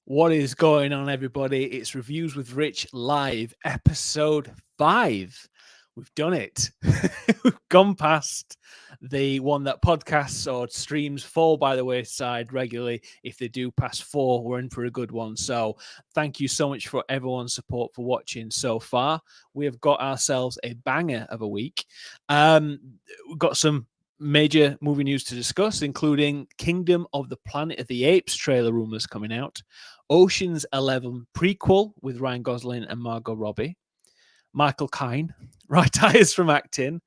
What is going on, everybody? It's Reviews with Rich live, episode 5. We've done it. We've gone past the one that podcasts or streams fall by the wayside regularly. If they do pass 4, we're in for a good one. So thank you so much for everyone's support for watching so far. We have got ourselves a banger of a week. We've got some major movie news to discuss, including Kingdom of the Planet of the Apes trailer rumors coming out, Ocean's 11 prequel with Ryan Gosling and Margot Robbie, Michael Caine retires from acting,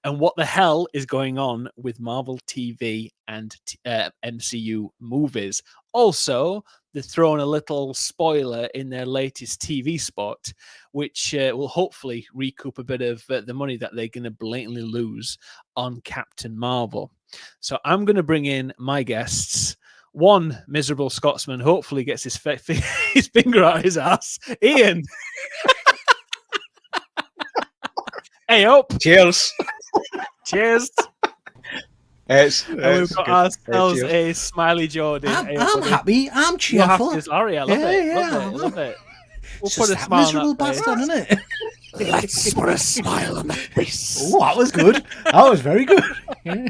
and what the hell is going on with Marvel TV and MCU movies. Also, they're throwing a little spoiler in their latest TV spot, which will hopefully recoup a bit of the money that they're going to blatantly lose on Captain Marvel. So I'm going to bring in my guests. One miserable Scotsman hopefully gets his finger out his ass. Ian. Hey up. Cheers. Cheers. We've got ourselves a smiley Geordie. I'm happy. I'm cheerful. Sorry, I love it. I love it. We'll It's put a just smile miserable on that face. bastard, isn't it? Let's put a smile on that face. Oh, that was good. That was very good. Yeah.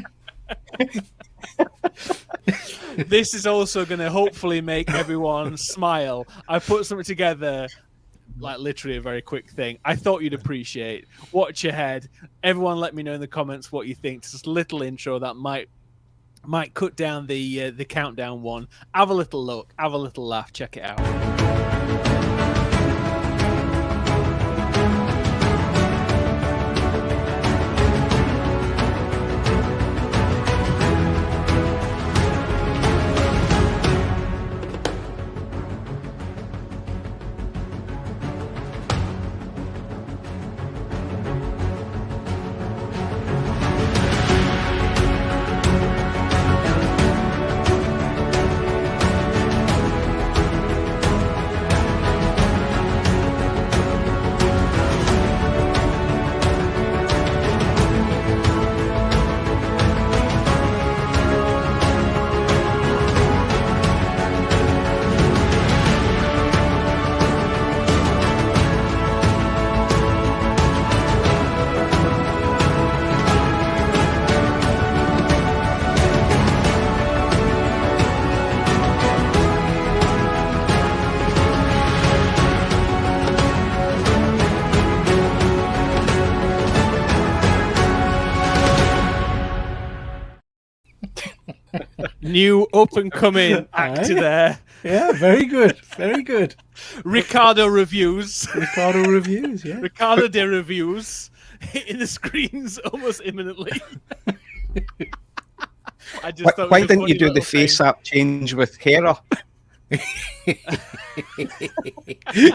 This is also going to hopefully make everyone smile. I put something together, like literally a very quick thing. I thought you'd appreciate. Watch ahead. Everyone, let me know in the comments what you think. Just a little intro that might cut down the countdown one. Have a little look. Have a little laugh. Check it out. New up-and-coming actor there. Yeah, very good. Very good. Ricardo Reviews. Ricardo Reviews, yeah. Ricardo de Reviews. Hitting the screens almost imminently. I just thought Why it was a didn't funny you do the little face thing. app change with hair up? Yeah,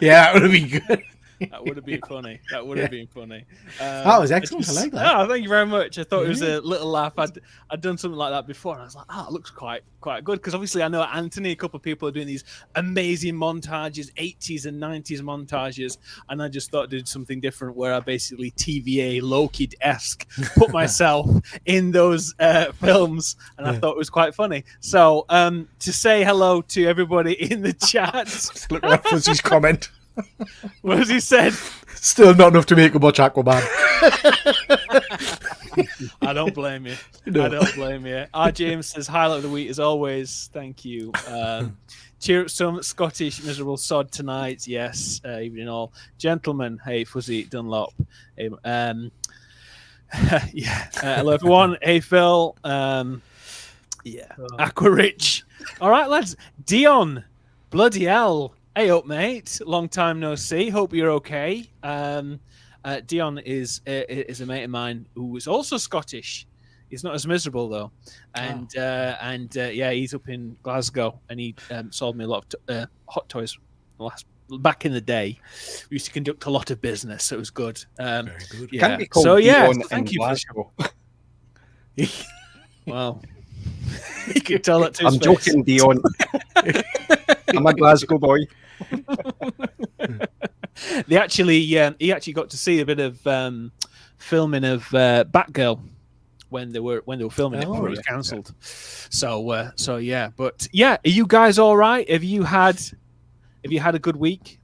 that would have been good. That would have been funny. That would have been funny. That was excellent. I like that. Oh, thank you very much. I thought it was a little laugh. I'd done something like that before, and I was like, it looks quite good. Because obviously, I know Anthony, a couple of people are doing these amazing montages, 80s and 90s montages, and I just thought I'd do something different where I basically TVA Loki-esque put myself in those films, and I thought it was quite funny. So to say hello to everybody in the chat. Look at Fuzzy's comment. What has he said? Still not enough to make a much Aquaman. I don't blame you. No. I don't blame you. R. James says, highlight of the week as always. Thank you. Cheer up some Scottish miserable sod tonight. Yes, evening all. Gentlemen, hey, Fuzzy Dunlop. Hey, yeah. Hello, everyone. Hey, Phil. Aqua Rich. All right, lads. Dion. Bloody hell. Hey up, mate. Long time no see. Hope you're okay. Dion is a mate of mine who is also Scottish. He's not as miserable though, and he's up in Glasgow, and he sold me a lot of hot toys back in the day. We used to conduct a lot of business, so it was good. Very good. Yeah. Can't be called So Dion thank in you. Glasgow. Well, you could tell that to his I'm face. joking, Dion. I'm a Glasgow boy. He actually got to see a bit of filming of Batgirl when they were filming it before it was cancelled. So yeah, but yeah, are you guys all right? Have you had Have you had a good week?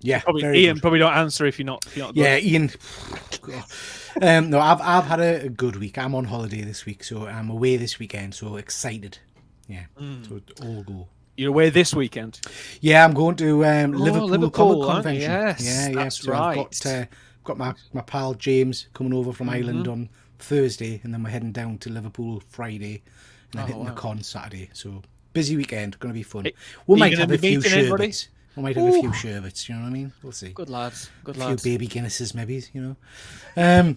Yeah, Probably very Ian good. probably don't answer if you're not. Good. Yeah, Ian. No, I've had a good week. I'm on holiday this week, so I'm away this weekend. So excited. Yeah, so it all go. You're away this weekend. Yeah, I'm going to Liverpool Comic aren't you? Convention. Yes, yeah. that's So right. I've got my pal James coming over from Ireland on Thursday, and then we're heading down to Liverpool Friday, and then hitting the con Saturday. So busy weekend, going to be fun. We might have a few sherbets. We might have a few sherbets. You know what I mean? We'll see. Good lads. Good a lads. few baby Guinnesses, maybe. You know.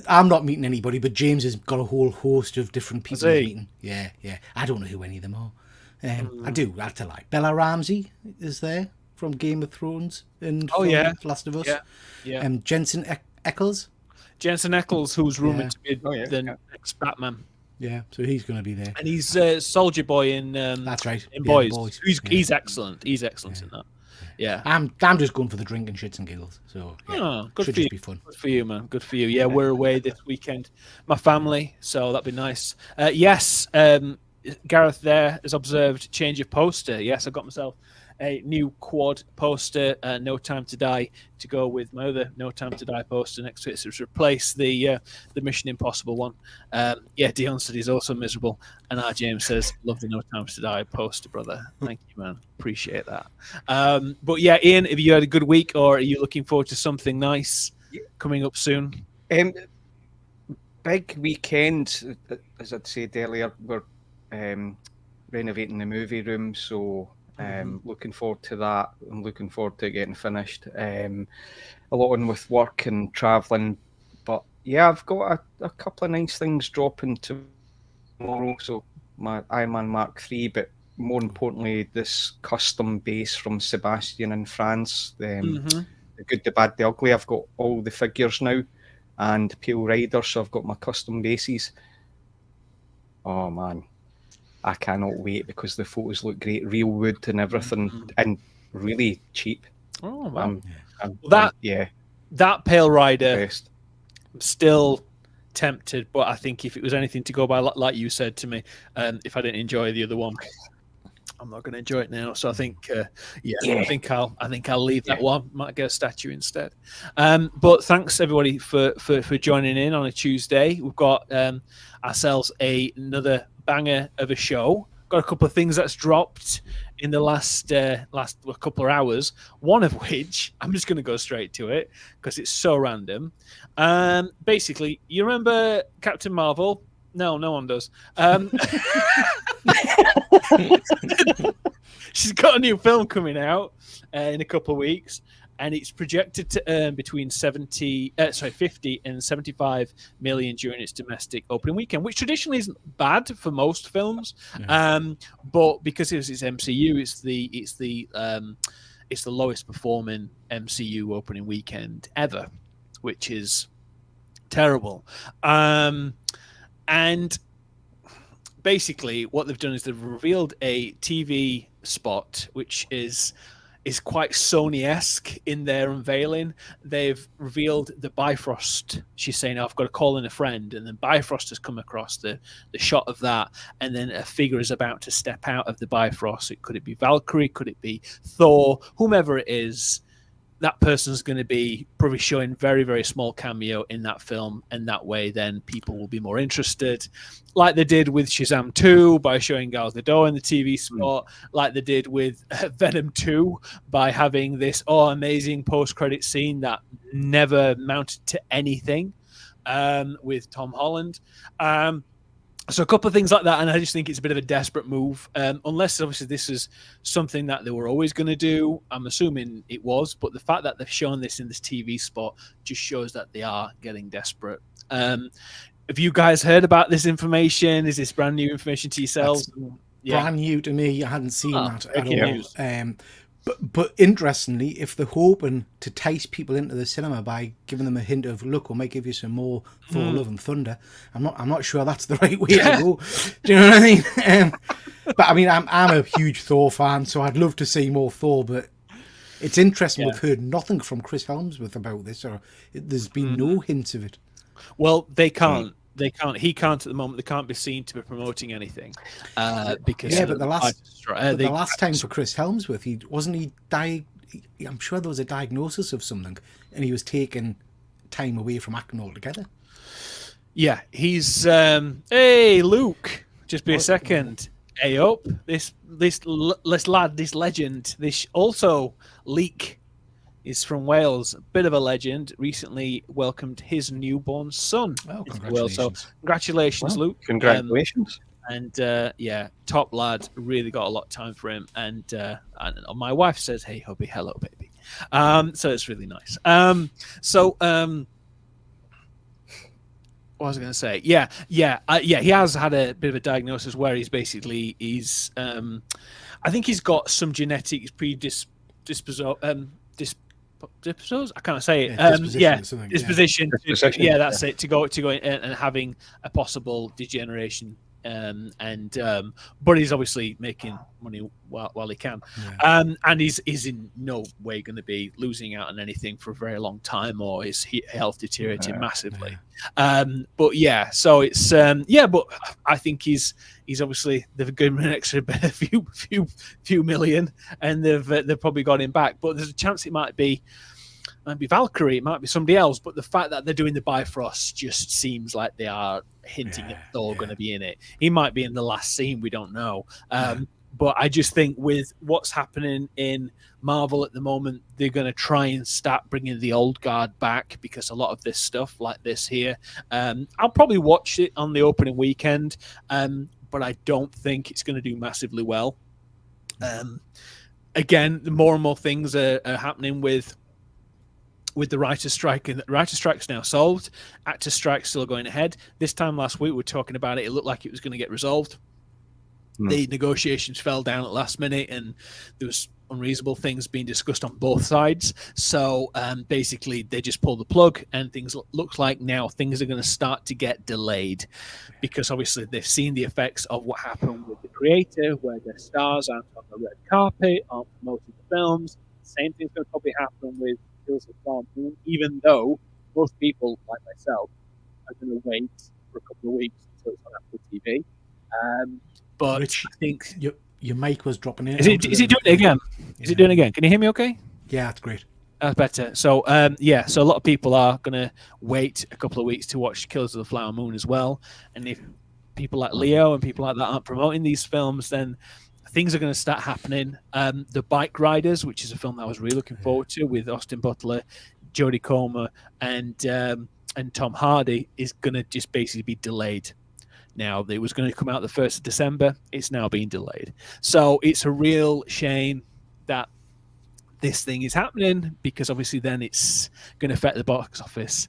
I'm not meeting anybody, but James has got a whole host of different people he's meeting. Yeah. I don't know who any of them are. I do. I tell you, Bella Ramsey is there from Game of Thrones and Last of Us. Yeah. Jensen Ackles. Jensen Ackles, who's rumored to be the next Batman. Yeah, so he's going to be there. And he's Soldier Boy in that's right. In Boys. He's excellent. He's excellent in that. Yeah. I'm just going for the drinking shits and giggles. So good should for just you. be fun. Good for you, man. Good for you. Yeah, we're away this weekend. My family, so that'd be nice. Yes, Gareth there has observed change of poster. Yes, I got myself a new quad poster, No Time to Die, to go with my other No Time to Die poster next to it. So to replace the Mission Impossible one. Dion said he's also miserable. And our James says, love the No Time to Die poster, brother. Thank you, man. Appreciate that. But yeah, Ian, have you had a good week, or are you looking forward to something nice coming up soon? Big weekend, as I'd said earlier, we're renovating the movie room, so looking forward to that. I'm looking forward to getting finished. A lot on with work and travelling, but yeah, I've got a couple of nice things dropping tomorrow. So my Iron Man Mark III, but more importantly, this custom base from Sebastian in France. The Good, the Bad, the Ugly. I've got all the figures now, and Pale Rider, so I've got my custom bases. Oh man, I cannot wait because the photos look great, real wood and everything, and really cheap. Oh man, that Pale Rider, best. I'm still tempted, but I think if it was anything to go by, like you said to me, if I didn't enjoy the other one, I'm not going to enjoy it now. So I think, I think I'll leave that one. Might get a statue instead. But thanks everybody for joining in on a Tuesday. We've got ourselves another banger of a show. Got a couple of things that's dropped in the last couple of hours. One of which I'm just going to go straight to it because it's so random. Basically, you remember Captain Marvel? No one does. She's got a new film coming out in a couple of weeks, and it's projected to earn between 50 and 75 million during its domestic opening weekend, which traditionally isn't bad for most films. But because it's MCU, it's the lowest performing MCU opening weekend ever, which is terrible. And basically what they've done is they've revealed a TV spot, which is quite Sony-esque in their unveiling. They've revealed the Bifrost. She's saying, I've got to call in a friend. And then Bifrost has come across the shot of that. And then a figure is about to step out of the Bifrost. Could it be Valkyrie? Could it be Thor? Whomever it is, that person's going to be probably showing very, very small cameo in that film. And that way, then people will be more interested. Like they did with Shazam 2 by showing Gal Gadot in the TV spot. Like they did with Venom 2 by having this amazing post-credit scene that never mounted to anything with Tom Holland. So a couple of things like that, and I just think it's a bit of a desperate move. Unless, obviously, this is something that they were always going to do. I'm assuming it was, but the fact that they've shown this in this TV spot just shows that they are getting desperate. Have you guys heard about this information? Is this brand new information to yourselves? Brand new to me. I hadn't seen that at all. But interestingly, if they're hoping to entice people into the cinema by giving them a hint of, look, we might give you some more Thor: Love and Thunder, I'm not sure that's the right way to go. Do you know what I mean? But I mean, I'm a huge Thor fan, so I'd love to see more Thor. But it's interesting, we've heard nothing from Chris Hemsworth about this, or there's been no hints of it. Well, they can't They can't. He can't at the moment. They can't be seen to be promoting anything because but the last time for Chris Helmsworth, I'm sure there was a diagnosis of something, and he was taking time away from acting altogether. Yeah, he's. Hey, Luke, just be a second. Hey, up this lad, this legend, this also Leek. Is from Wales, a bit of a legend. Recently welcomed his newborn son. Oh, congratulations! So congratulations, Luke. Congratulations. Top lad. Really got a lot of time for him. And my wife says, "Hey, hubby, hello, baby." So it's really nice. What was I going to say? Yeah. He has had a bit of a diagnosis where I think he's got some genetic disposition. I can't say it. Disposition. Yeah, that's it. To go in and having a possible degeneration. But he's obviously making money while he can, and he's in no way going to be losing out on anything for a very long time, or his health deteriorating massively. But yeah, so it's but I think he's obviously they've given him an extra few million, and they've probably got him back. But there's a chance it might be Valkyrie, it might be somebody else, but the fact that they're doing the Bifrost just seems like they are hinting at Thor going to be in it. He might be in the last scene, we don't know. But I just think with what's happening in Marvel at the moment, they're going to try and start bringing the old guard back, because a lot of this stuff like this here, I'll probably watch it on the opening weekend, but I don't think it's going to do massively well. Again, more and more things are happening with the writer's strike, and the writer's strike's now solved. Actor's strike's still going ahead. This time last week, we were talking about it. It looked like it was going to get resolved. The negotiations fell down at last minute, and there was unreasonable things being discussed on both sides. So basically, they just pulled the plug, and things looks like now things are going to start to get delayed, because obviously they've seen the effects of what happened with the creator, where their stars aren't on the red carpet, aren't promoting the films. Same thing's going to probably happen with Kills of the Flower Moon, even though most people, like myself, are going to wait for a couple of weeks until it's on Apple TV. But Rich, I think your mic was dropping in. Is it doing it again? Is it doing it again? Can you hear me okay? Yeah, that's great. That's better. So so a lot of people are going to wait a couple of weeks to watch Killers of the Flower Moon as well. And if people like Leo and people like that aren't promoting these films, then things are going to start happening. The Bike Riders, which is a film that I was really looking forward to, with Austin Butler, Jodie Comer, and Tom Hardy, is going to just basically be delayed. Now, it was going to come out the 1st of December. It's now being delayed. So it's a real shame that this thing is happening, because obviously then it's going to affect the box office.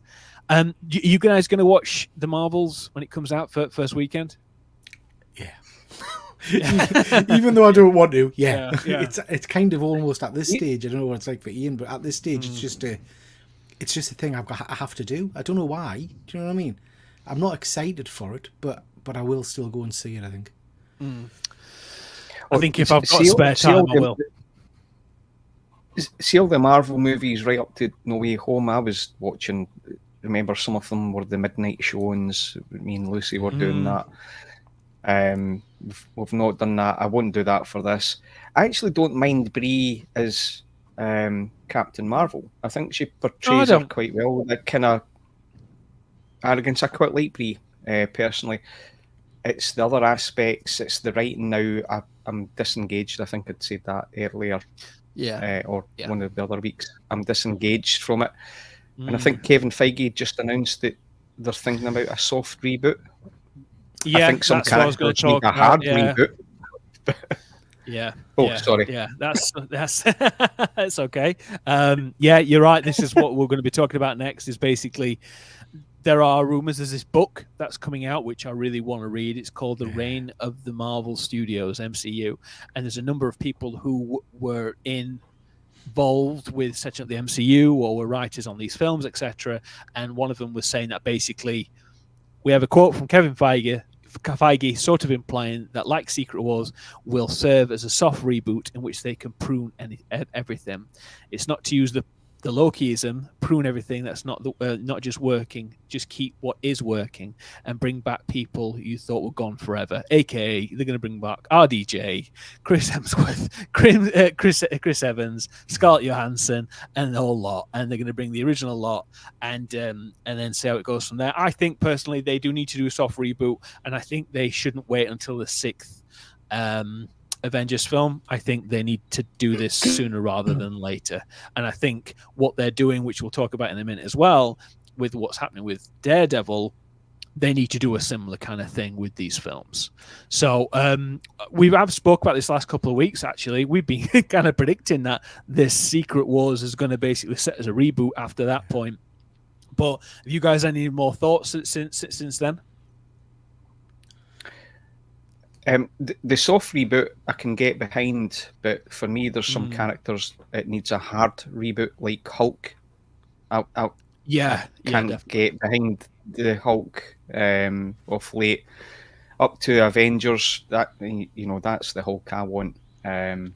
You guys going to watch the Marvels when it comes out for first weekend? Yeah. Even though I don't want to, it's kind of almost at this stage. I don't know what it's like for Ian, but at this stage, it's just a thing I have to do. I don't know why. Do you know what I mean? I'm not excited for it, but I will still go and see it, I think. I think if I've got spare time, I will. See all the Marvel movies right up to No Way Home. I was watching, remember some of them were the midnight showings. Me and Lucy were doing that. We've not done that. I won't do that for this. I actually don't mind Brie as Captain Marvel. I think she portrays her quite well. That kind of arrogance. I quite like Brie, personally. It's the other aspects. It's the writing now. I'm disengaged. I think I'd said that earlier. One of the other weeks. I'm disengaged from it. And I think Kevin Feige just announced that they're thinking about a soft reboot. Yeah, I think some characters need a hard reboot. Sorry. Yeah, that's that's okay. You're right. This is what we're going to be talking about next. Is basically there are rumors. There's this book that's coming out which I really want to read. It's called The Reign of the Marvel Studios, MCU, and there's a number of people who were involved with setting up the MCU or were writers on these films, etc. And one of them was saying that basically we have a quote from Kevin Feige sort of implying that, like Secret Wars, will serve as a soft reboot in which they can prune everything. It's not to use the the Lokiism, prune everything that's not just working, just keep what is working, and bring back people who you thought were gone forever. AKA, they're going to bring back RDJ, Chris Hemsworth, Chris Evans, Scarlett Johansson, and the whole lot. And they're going to bring the original lot, and then see how it goes from there. I think personally they do need to do a soft reboot, and I think they shouldn't wait until the 6th Avengers film. I think they need to do this sooner rather than later. And I think what they're doing, which we'll talk about in a minute as well, with what's happening with Daredevil, they need to do a similar kind of thing with these films. So have spoke about this last couple of weeks, actually. We've been kind of predicting that this Secret Wars is going to basically set as a reboot after that point. But have you guys any more thoughts since then? The soft reboot I can get behind, but for me, there's some characters it needs a hard reboot, like Hulk. I can't get behind the Hulk of late. Up to Avengers, that's the Hulk I want. I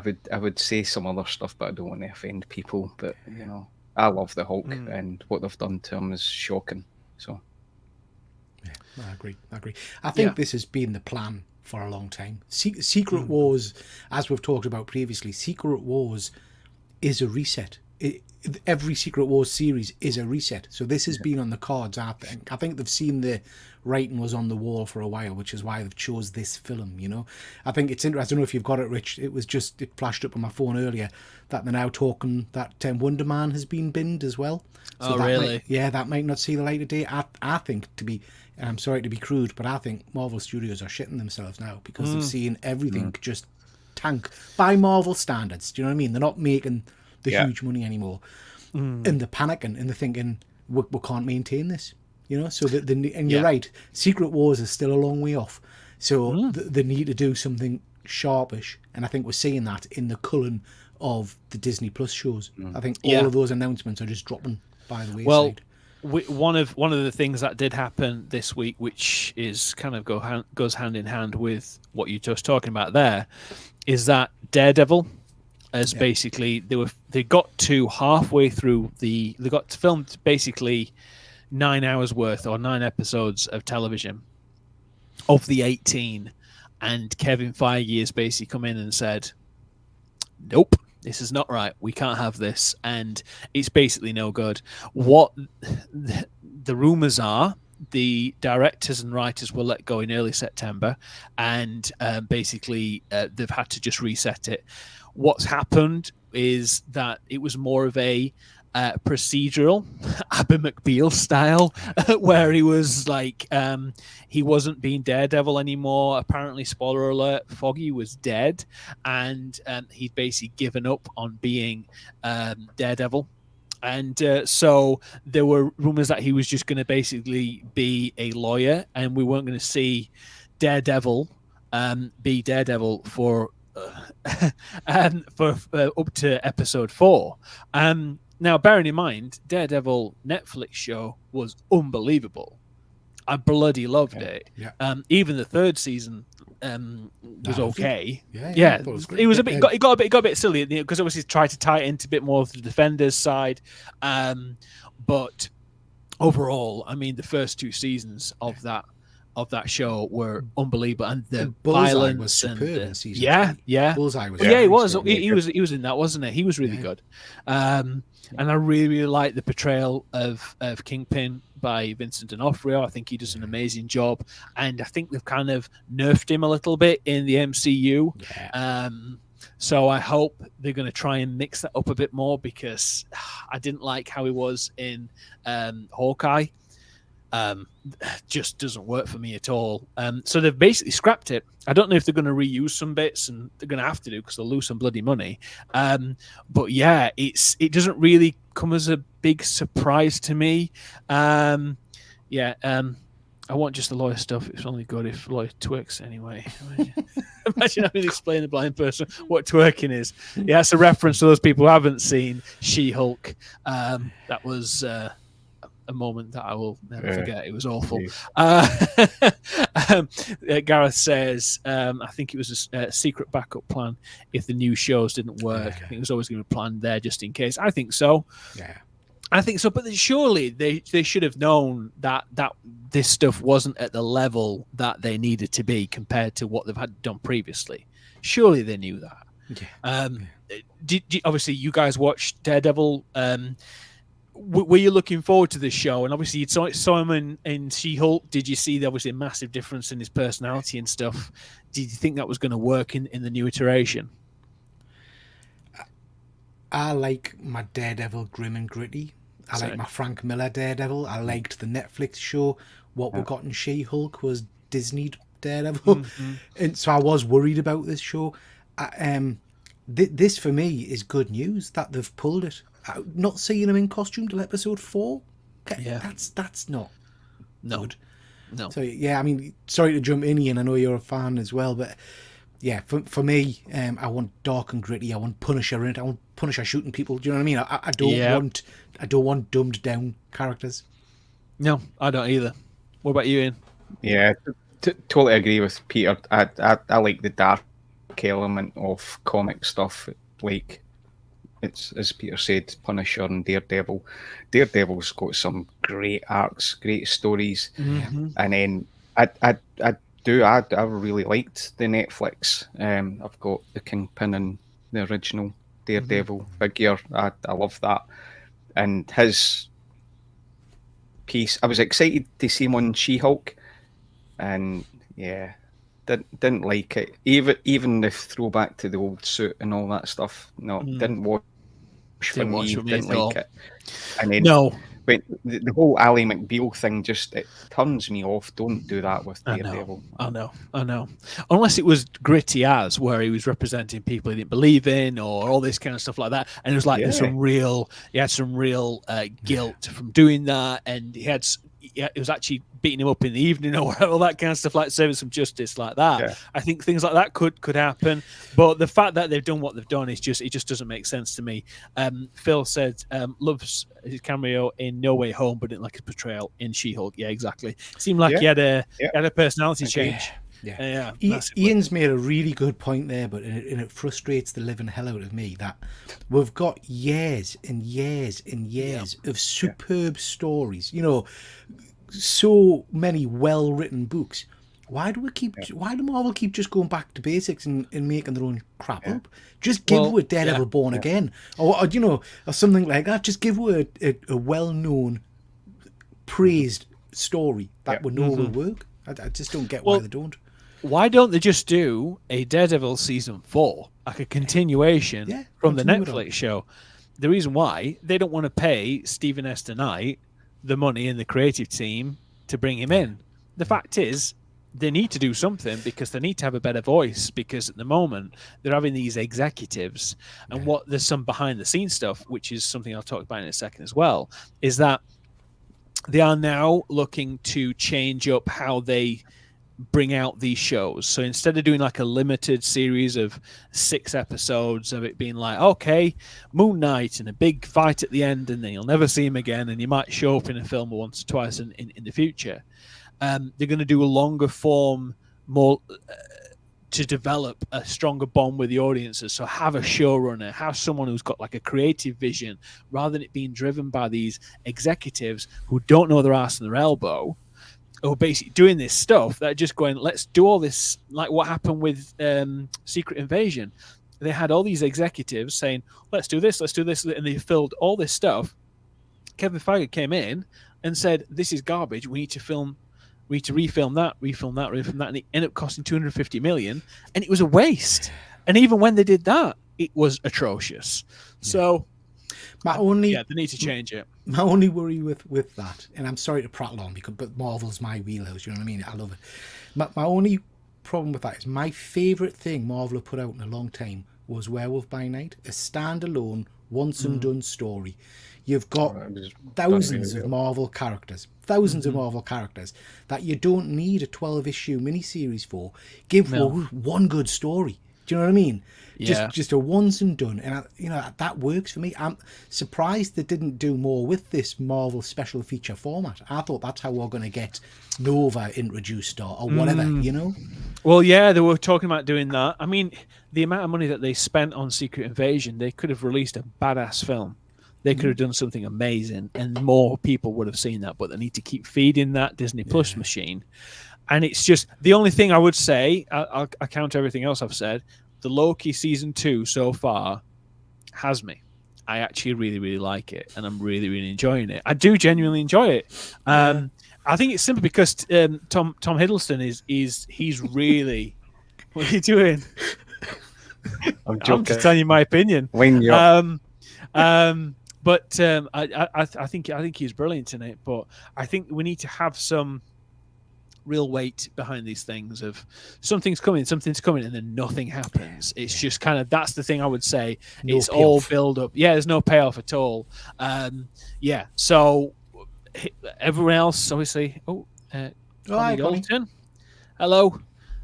would say some other stuff, but I don't want to offend people. But I love the Hulk, and what they've done to him is shocking. So. I agree. I think this has been the plan for a long time. Secret Wars, as we've talked about previously, Secret Wars is a reset. Every Secret Wars series is a reset. So this has been on the cards, I think. I think they've seen the writing was on the wall for a while, which is why they've chose this film, I think it's interesting. I don't know if you've got it, Rich. It flashed up on my phone earlier that they're now talking that Wonder Man has been binned as well. So really? That might not see the light of day. I think, and I'm sorry to be crude, but I think Marvel Studios are shitting themselves now because they've seen everything just tank by Marvel standards. Do you know what I mean? They're not making the huge money anymore. And they're panicking and they're thinking, we can't maintain this. So and you're right, Secret Wars is still a long way off. So they need to do something sharpish. And I think we're seeing that in the culling of the Disney Plus shows. I think all of those announcements are just dropping by the wayside. Well, one of the things that did happen this week, which is kind of goes hand in hand with what you're just talking about there, is that Daredevil as basically they got to halfway through they got filmed basically 9 hours worth or 9 episodes of television of the 18, and Kevin Feige has basically come in and said, nope, this is not right. We can't have this. And it's basically no good. What the rumors are, the directors and writers were let go in early September, and basically they've had to just reset it. What's happened is that it was more of a procedural, Abby McBeal style, where he was like, he wasn't being Daredevil anymore. Apparently, spoiler alert, Foggy was dead, and he'd basically given up on being Daredevil. And so there were rumors that he was just going to basically be a lawyer, and we weren't going to see Daredevil be Daredevil for up to episode 4. Now, bearing in mind, Daredevil Netflix show was unbelievable. I bloody loved it. Yeah. Even the 3rd season was okay. It was a bit. It got a bit silly because obviously tried to tie it into a bit more of the Defenders side, but overall, I mean, the first 2 seasons of that show were unbelible, and the violence was superb in season 3. Bullseye was he was. He was in that, wasn't he? He was really good. And I really like the portrayal of Kingpin by Vincent D'Onofrio. I think he does an amazing job, and I think they've kind of nerfed him a little bit in the MCU. So I hope they're going to try and mix that up a bit more, because I didn't like how he was in Hawkeye. Just doesn't work for me at all. So they've basically scrapped it. I don't know if they're going to reuse some bits, and they're going to have to do because they'll lose some bloody money. But yeah, it doesn't really come as a big surprise to me. I want just the lawyer stuff. It's only good if lawyer twerks anyway. Imagine having to explain to a blind person what twerking is. Yeah, it's a reference to those people who haven't seen She-Hulk. That was a moment that I will never forget. It was awful. Gareth says, I think it was a secret backup plan if the new shows didn't work. I think it was always going to be planned there just in case. I think so. Yeah. I think so, but surely they should have known that this stuff wasn't at the level that they needed to be compared to what they've had done previously. Surely they knew that. Obviously, you guys watched Daredevil. Were you looking forward to this show? And obviously, you saw him in She-Hulk. Did you see obviously a massive difference in his personality and stuff? Did you think that was going to work in the new iteration? I like my Daredevil grim and gritty. I like my Frank Miller Daredevil. I liked the Netflix show. What we got in She-Hulk was Disney Daredevil. And so I was worried about this show. This for me is good news that they've pulled it. Not seeing him in costume till episode 4. That's not good. No. So yeah, I mean, sorry to jump in here, and I know you're a fan as well, but yeah, for me, I want dark and gritty. I want Punisher in it. I want Punisher shooting people. Do you know what I mean? I don't want dumbed down characters. No, I don't either. What about you, Ian? Yeah, totally agree with Peter. I like the dark element of comic stuff. Like, it's, as Peter said, Punisher and Daredevil. Daredevil's got some great arcs, great stories, and then I really liked the Netflix. I've got the Kingpin and the original Daredevil figure. I love that, and his piece. I was excited to see him on She-Hulk, and yeah, didn't like it. Even the throwback to the old suit and all that stuff. No, didn't watch for me. Didn't like it. And then But the whole Ally McBeal thing it turns me off. Don't do that with Daredevil. I know. Unless it was gritty as, where he was representing people he didn't believe in, or all this kind of stuff like that. And it was like there's he had some real guilt from doing that, and it was actually beating him up in the evening or all that kind of stuff, like serving some justice like that. Yeah. I think things like that could happen, but the fact that they've done what they've done is it just doesn't make sense to me. Phil said loves his cameo in No Way Home, but didn't like his portrayal in She-Hulk. Yeah, exactly. Seemed like he had a personality change. Yeah. Ian's made a really good point there, but it frustrates the living hell out of me that we've got years and years and years of superb stories. You know, so many well-written books. Why do Marvel keep just going back to basics and making their own crap up? Just give her Daredevil Born Again, or or something like that. Just give her a well-known, praised story that we know will work. I just don't get why they don't. Why don't they just do a Daredevil season 4, like a continuation from the Netflix show? The reason why they don't want to pay Stephen S. Knight the money in the creative team to bring him in. The fact is, they need to do something because they need to have a better voice, because at the moment they're having these executives and there's some behind the scenes stuff, which is something I'll talk about in a second as well, is that they are now looking to change up how they bring out these shows. So instead of doing like a limited series of 6 episodes of it being like, okay, Moon Knight and a big fight at the end, and then you'll never see him again, and he might show up in a film once or twice in the future. They're going to do a longer form, more to develop a stronger bond with the audiences. So have a showrunner, have someone who's got like a creative vision, rather than it being driven by these executives who don't know their ass and their elbow, who are basically doing this stuff that are just going, let's do all this, like what happened with Secret Invasion. They had all these executives saying, let's do this, and they filled all this stuff. Kevin Feige came in and said, this is garbage, we need to refilm that, and it ended up costing $250 million, and it was a waste. And even when they did that, it was atrocious. So they need to change it. My only worry with that, and I'm sorry to prattle on, but Marvel's my wheelhouse, you know what I mean? I love it. My only problem with that is my favourite thing Marvel have put out in a long time was Werewolf by Night, a standalone, once and done story. You've got thousands of Marvel characters that you don't need a 12-issue miniseries for. Give one good story. Do you know what I mean? Yeah. Just a once and done, and that works for me. I'm surprised they didn't do more with this Marvel special feature format. I thought that's how we're going to get Nova introduced or whatever, Well, yeah, they were talking about doing that. I mean, the amount of money that they spent on Secret Invasion, they could have released a badass film. They could have done something amazing, and more people would have seen that. But they need to keep feeding that Disney Plus machine. And it's just the only thing I would say. I'll counter everything else I've said. The Loki season 2 so far has me. I actually really, really like it, and I'm really, really enjoying it. I do genuinely enjoy it. I think it's simply because Tom Hiddleston he's really. What are you doing? I'm joking. I'm just telling you my opinion. But I think he's brilliant in it. But I think we need to have some real weight behind these things of something's coming, and then nothing happens. It's just kind of, that's the thing I would say. No it's payoff. All build up. Yeah, there's no payoff at all. So everyone else, obviously. Hi, Connie. Hello.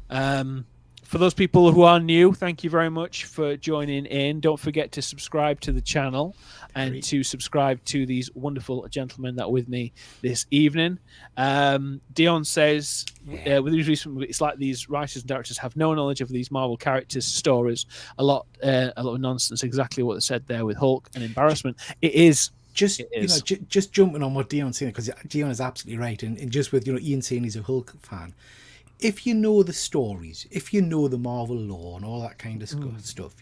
For those people who are new, thank you very much for joining in. Don't forget to subscribe to the channel and to subscribe to these wonderful gentlemen that are with me this evening. Dion says, with these recent, it's like these writers and directors have no knowledge of these Marvel characters' stories. A lot of nonsense. Exactly what they said there with Hulk and embarrassment. It is. Just jumping on what Dion's saying, because Dion is absolutely right, and just with Ian saying he's a Hulk fan. If you know the stories, if you know the Marvel lore and all that kind of stuff,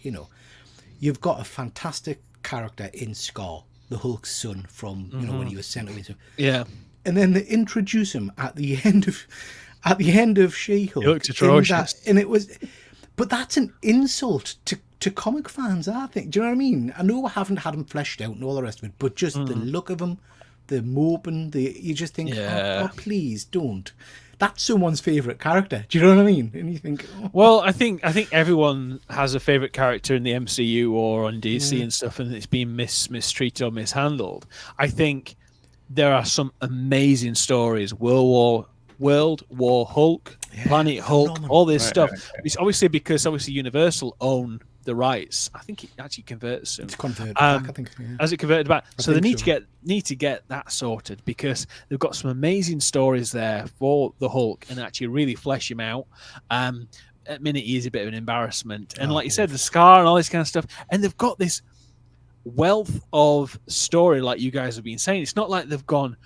you've got a fantastic character in Scar, the Hulk's son from when he was sent away. Yeah, and then they introduce him at the end of She-Hulk. He looks atrocious, and it was, but that's an insult to comic fans, I think. Do you know what I mean? I know I haven't had him fleshed out and all the rest of it, but just the look of him, the moping, you just think, oh, please don't. That's someone's favourite character. Do you know what I mean? And you think, well, I think everyone has a favourite character in the MCU or on DC and stuff, and it's been mistreated or mishandled. I think there are some amazing stories. World War Hulk, Planet Hulk, all this stuff. It's obviously because Universal own the rights. I think it actually converts soon. It's converted back, I think. Yeah. As it converted back. So they need to get that sorted, because they've got some amazing stories there for the Hulk and actually really flesh him out. At the minute he is a bit of an embarrassment. And like you said, the Scar and all this kind of stuff. And they've got this wealth of story, like you guys have been saying. It's not like they've gone,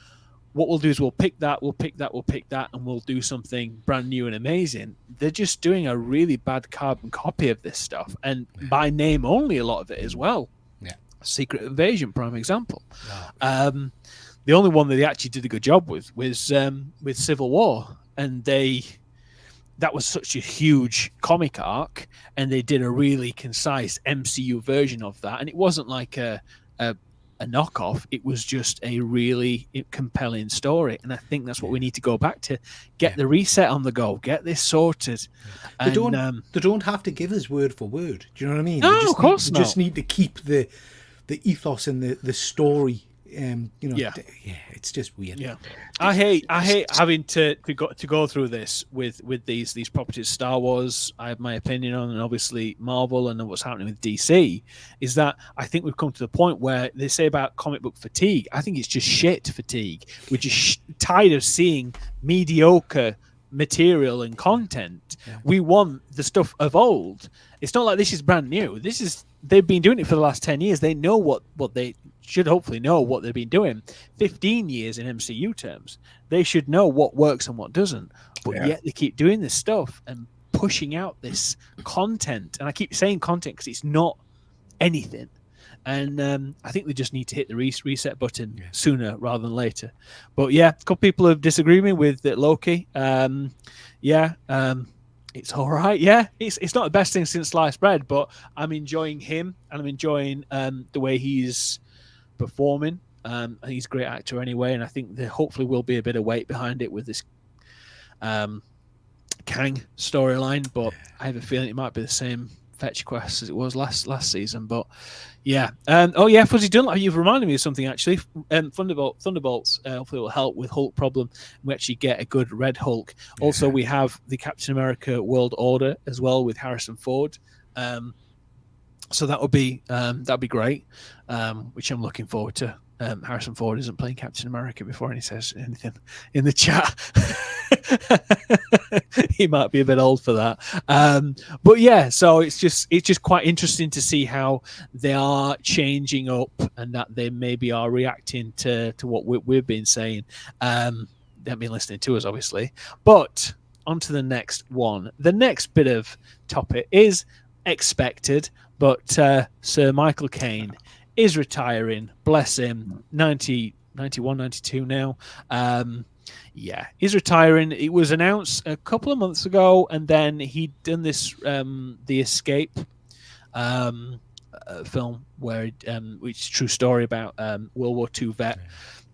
what we'll do is we'll pick that, and we'll do something brand new and amazing. They're just doing a really bad carbon copy of this stuff, and by name only, a lot of it as well. Yeah, Secret Invasion, prime example. The only one that they actually did a good job with Civil War, and that was such a huge comic arc, and they did a really concise MCU version of that, and it wasn't like a knockoff. It was just a really compelling story, and I think that's what we need to go back to. Get the reset on the go. Get this sorted. They don't have to give us word for word. Do you know what I mean? No, of course not. They just need to keep the ethos and the story. It's just weird. Yeah, I hate having to go through this with these properties. Star Wars, I have my opinion on, and obviously Marvel, and what's happening with DC. Is that I think we've come to the point where they say about comic book fatigue. I think it's just shit fatigue. We're just tired of seeing mediocre material and content. Yeah. We want the stuff of old. It's not like this is brand new. They've been doing it for the last 10 years. They know what they should hopefully know what they've been doing. 15 years in MCU terms. They should know what works and what doesn't. But yet they keep doing this stuff and pushing out this content. And I keep saying content because it's not anything. And I think they just need to hit the reset button sooner rather than later. But yeah, a couple people have disagreed with Loki. It's all right. Yeah, it's not the best thing since sliced bread, but I'm enjoying him, and I'm enjoying the way he's performing. I think he's a great actor anyway, and I think there hopefully will be a bit of weight behind it with this Kang storyline. But I have a feeling it might be the same fetch quest as it was last season. But yeah, Fuzzy Dunlap, you've reminded me of something actually. Thunderbolts hopefully will help with Hulk problem. We actually get a good Red Hulk. Also, we have the Captain America World Order as well with Harrison Ford. So that'd be great, which I'm looking forward to. Harrison Ford isn't playing Captain America before he says anything in the chat. He might be a bit old for that, but yeah. So it's just quite interesting to see how they are changing up, and that they maybe are reacting to what we've been saying. They've been listening to us, obviously. But on to the next one. The next bit of topic is expected, but Sir Michael Caine is retiring. Bless him. 91, 92 now. Yeah, he's retiring. It was announced a couple of months ago, and then he'd done this The Escape film, where which is a true story about World War II vet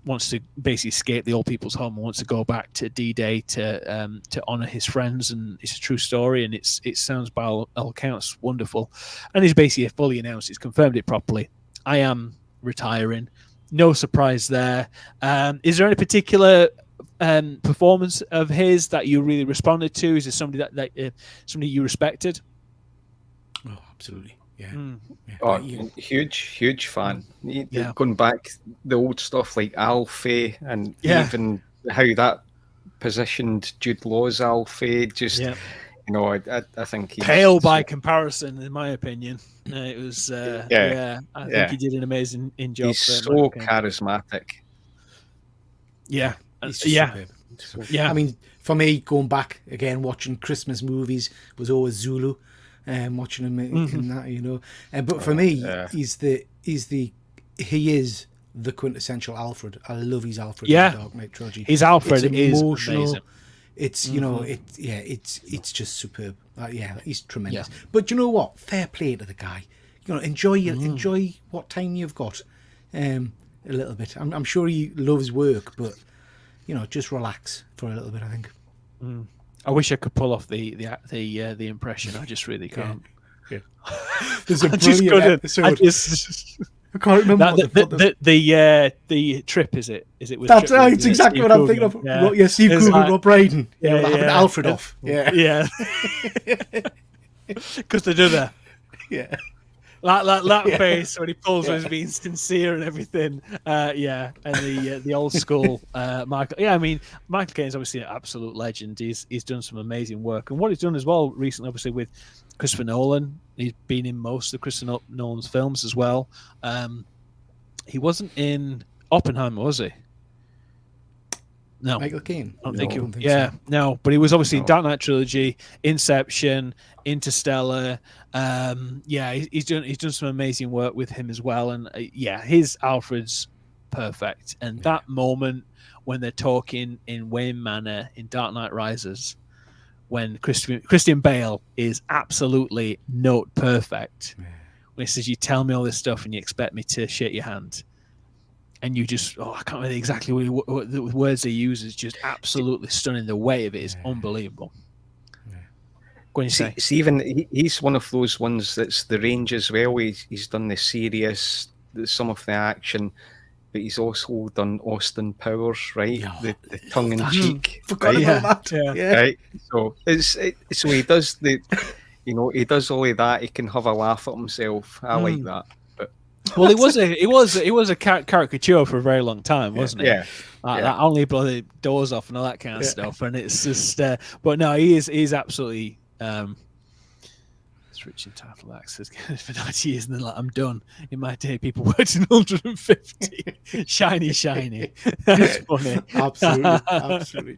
wants to basically escape the old people's home and wants to go back to D-Day to honor his friends, and it's a true story, and it sounds by all accounts wonderful, and he's basically fully announced, he's confirmed it properly. I am retiring. No surprise there. Is there any particular performance of his that you really responded to? Is there somebody that somebody you respected? Oh, absolutely. Yeah. Yeah. Oh, huge fan. Going back the old stuff like Alfie, and even how that positioned Jude Law's Alfie. Just I think he's pale by comparison, in my opinion. It was I think he did an amazing job. He's so charismatic. Yeah. Superb. I mean, for me, going back again, watching Christmas movies was always Zulu. Watching him in that, but for me, he is the quintessential Alfred. I love his Alfred in the Dark Knight trilogy. His Alfred is amazing. It's it's just superb. He's tremendous. Yeah. But you know what? Fair play to the guy. Enjoy what time you've got, a little bit. I'm sure he loves work, but just relax for a little bit, I think. I wish I could pull off the impression. I just really can't. Yeah. There's a brilliant episode. I can't remember the trip. Is it? With That's it's exactly what I'm thinking of. Yeah, Steve Coogan, Rob Brydon. Having Alfred off. Yeah. Because they do that. Yeah. That face when he pulls when he's being sincere and everything. And the old school Michael. Yeah, I mean, Michael Caine is obviously an absolute legend. He's done some amazing work, and what he's done as well recently, obviously with Christopher Nolan. He's been in most of Christopher Nolan's films as well. He wasn't in Oppenheimer, was he? No, Michael Caine. I don't think so. No, but he was obviously in Dark Knight trilogy, Inception, Interstellar. He's done some amazing work with him as well, and his Alfred's perfect. And that moment when they're talking in Wayne Manor in Dark Knight Rises, when Christian Bale is absolutely note perfect, when he says, "You tell me all this stuff and you expect me to shake your hand." And you just, I can't remember exactly what the words they use. Is just absolutely stunning. The weight of it is unbelievable. Go on, you say. He's one of those ones that's the range as well. He's done the serious, some of the action, but he's also done Austin Powers, right? The tongue in cheek. Forgot about that. Yeah. Right. So so he does he does all of that. He can have a laugh at himself. I like that. Well, it was a caricature for a very long time, wasn't it? Yeah. That only blew the doors off and all that kind of stuff, and it's just. But no, he's absolutely. It's rich in title access for 90 years, and then I'm done. In my day, people worked in 150. Shiny. That's funny. Absolutely.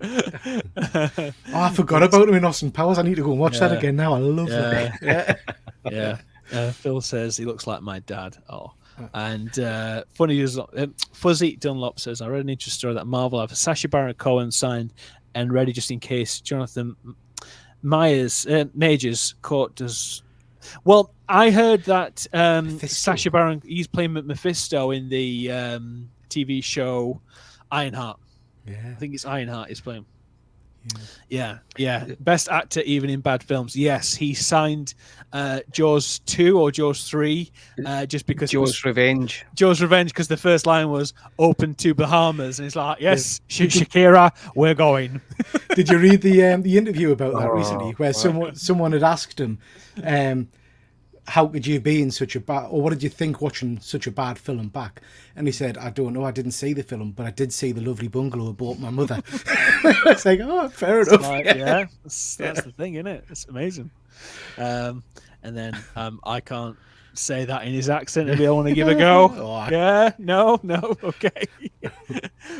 I forgot about him in Austin Powers. I need to go and watch that again now. I love that. Yeah. Phil says he looks like my dad. And funny, Fuzzy Dunlop says, I read an interesting story that Marvel have Sacha Baron Cohen signed and ready just in case Jonathan Majors court does. Well, I heard that Sacha Baron, he's playing Mephisto in the TV show Ironheart. Yeah, I think it's Ironheart he's playing. Yeah. Best actor even in bad films. Yes, he signed Jaws 2 or Jaws 3 just because Jaws Revenge, because the first line was open to Bahamas, and it's like, yes, Shakira, we're going. Did you read the interview about that recently, where someone had asked him, how could you be in such a bad, or what did you think watching such a bad film back? And he said, I don't know, I didn't see the film, but I did see the lovely bungalow I bought my mother. It's like, oh, fair enough. Like, yeah, that's the thing, isn't it? It's amazing. And then I can't say that in his accent if I want to give a go. Yeah, no, okay.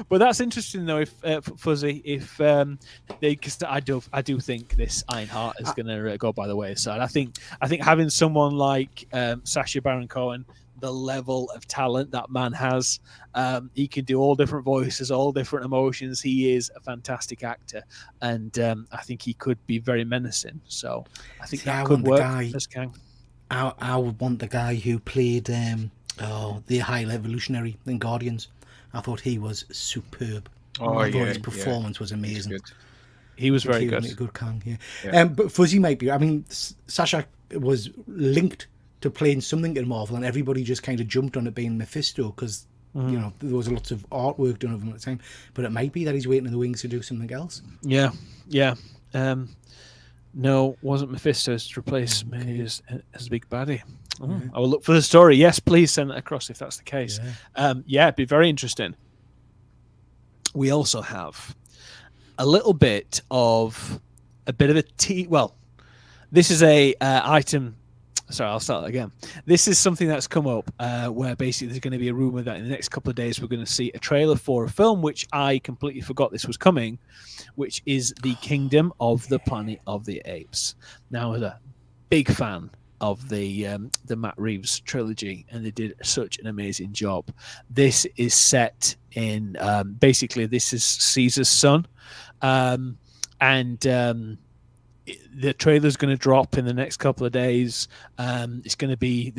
But that's interesting though. If Fuzzy, if because I do think this Iron Heart is going to go by the wayside. I think having someone like Sacha Baron Cohen, the level of talent that man has, he can do all different voices, all different emotions. He is a fantastic actor, and I think he could be very menacing. So I think that could work as Kang. I would want the guy who played the High Evolutionary in Guardians. I thought he was superb. I thought his performance was amazing. He was very good. A good Kang, yeah. But Fuzzy might be. I mean, Sacha was linked to playing something in Marvel, and everybody just kind of jumped on it being Mephisto because you know there was lots of artwork done of him at the time. But it might be that he's waiting in the wings to do something else. Yeah. No, wasn't Mephisto to replace me as a big baddie. I will look for the story. Yes, please send it across if that's the case. It'd be very interesting. We also have a bit of a well, this is a item. Sorry, I'll start again. This is something that's come up where basically there's going to be a rumor that in the next couple of days we're going to see a trailer for a film which I completely forgot this was coming, which is The Kingdom of the Planet of the Apes. Now, as a big fan of the Matt Reeves trilogy, and they did such an amazing job. This is set in basically this is Caesar's son, and the trailer's going to drop in the next couple of days. There's going to be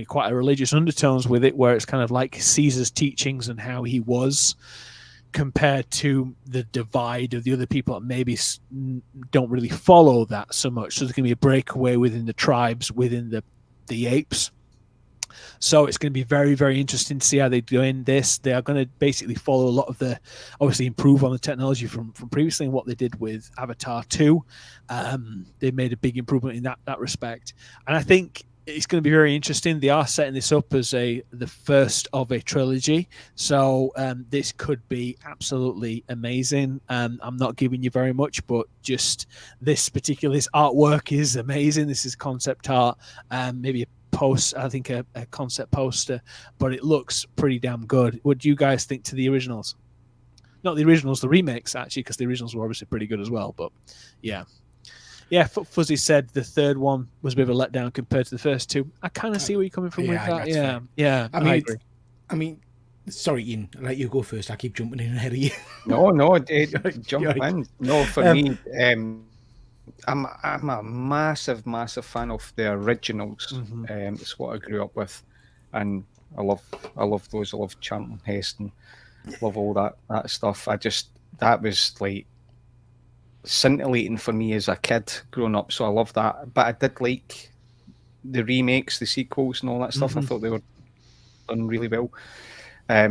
quite a religious undertones with it, where it's kind of like Caesar's teachings and how he was compared to the divide of the other people that maybe don't really follow that so much. So there's going to be a breakaway within the tribes, within the apes. So it's going to be very, very interesting to see how they're doing this. They are going to basically follow a lot of obviously improve on the technology from previously and what they did with Avatar 2. They made a big improvement in that respect. And I think it's going to be very interesting. They are setting this up as the first of a trilogy. So this could be absolutely amazing. I'm not giving you very much, but just this artwork is amazing. This is concept art, maybe a concept poster, but it looks pretty damn good. What do you guys think to the originals? Not the originals, the remakes, actually, because the originals were obviously pretty good as well. But yeah, Fuzzy said the third one was a bit of a letdown compared to the first two. I kind of see where you're coming from with that. Yeah, I agree. I mean, sorry, Ian, I'll let you go first. I keep jumping in ahead of you. No, jump in. No, for me, I'm a massive fan of the originals. It's what I grew up with, and I love those. I love Charlton Heston, love all that stuff. That was like scintillating for me as a kid growing up. So I love that. But I did like the remakes, the sequels, and all that stuff. I thought they were done really well.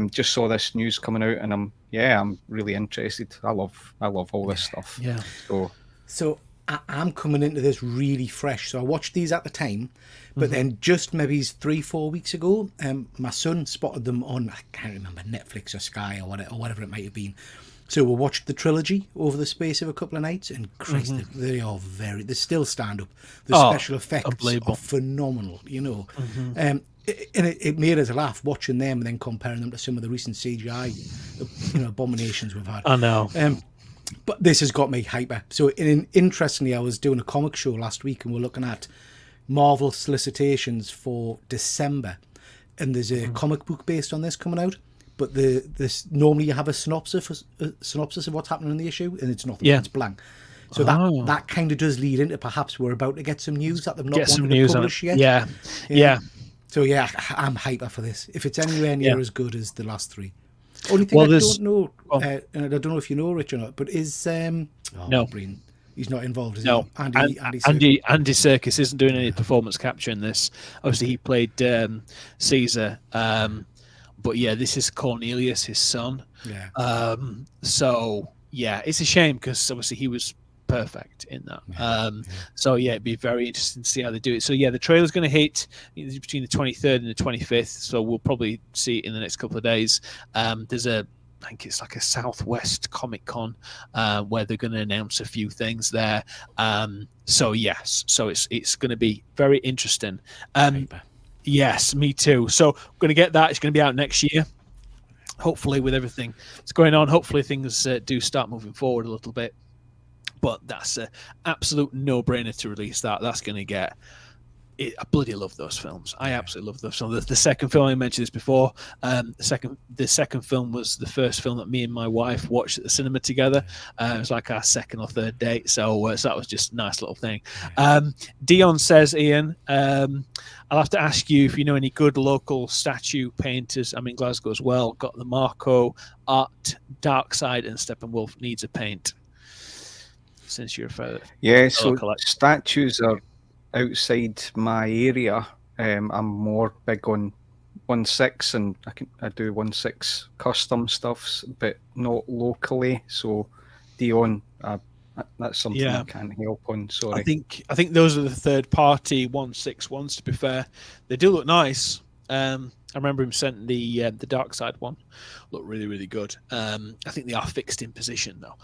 Just saw this news coming out, and I'm really interested. I love all this stuff. Yeah. So I'm coming into this really fresh. So I watched these at the time, but then just maybe 3-4 weeks ago, my son spotted them on, I can't remember, Netflix or Sky or whatever it might have been. So we watched the trilogy over the space of a couple of nights, and Christ, they still stand up. The special effects are phenomenal, you know. And it made us laugh watching them and then comparing them to some of the recent CGI abominations we've had. I know. But this has got me hyper. So interestingly, I was doing a comic show last week, and we're looking at Marvel solicitations for December, and there's a comic book based on this coming out. But this normally you have a synopsis of what's happening in the issue, and it's nothing. It's blank. So that kind of does lead into perhaps we're about to get some news that they've not wanted to publish yet. Yeah. So I'm hyper for this. If it's anywhere near as good as the last three. Only thing I don't know, and I don't know if you know Rich or not, but is no, he's not involved. Is no, he? Andy Serkis isn't doing any performance capture in this. Obviously, he played Caesar, but yeah, this is Cornelius, his son. Yeah. So yeah, it's a shame because obviously he was perfect in that. So yeah, it'd be very interesting to see how they do it. So yeah, the trailer's going to hit between the 23rd and the 25th. So we'll probably see it in the next couple of days. There's I think it's like a Southwest Comic Con where they're going to announce a few things there. So yes, so it's going to be very interesting. Yes, me too. So we're going to get that. It's going to be out next year. Hopefully, with everything that's going on, hopefully things do start moving forward a little bit. But that's an absolute no-brainer to release that. That's going to get... I bloody love those films. I absolutely love those films. The second film, I mentioned this before, the second film was the first film that me and my wife watched at the cinema together. It was like our second or third date, so that was just a nice little thing. Dion says, Ian, I'll have to ask you if you know any good local statue painters. I'm in Glasgow as well. Got the Marco, Art, Darkside, and Steppenwolf needs a paint. Since you're further. Yeah, so statues are outside my area. I'm more big on 1/6, and I do 1/6 custom stuffs, but not locally. So Dion, that's something I can't help on. Sorry. I think those are the third party 1/6 ones. To be fair, they do look nice. I remember him sent the Dark Side one. Looked really, really good. I think they are fixed in position though.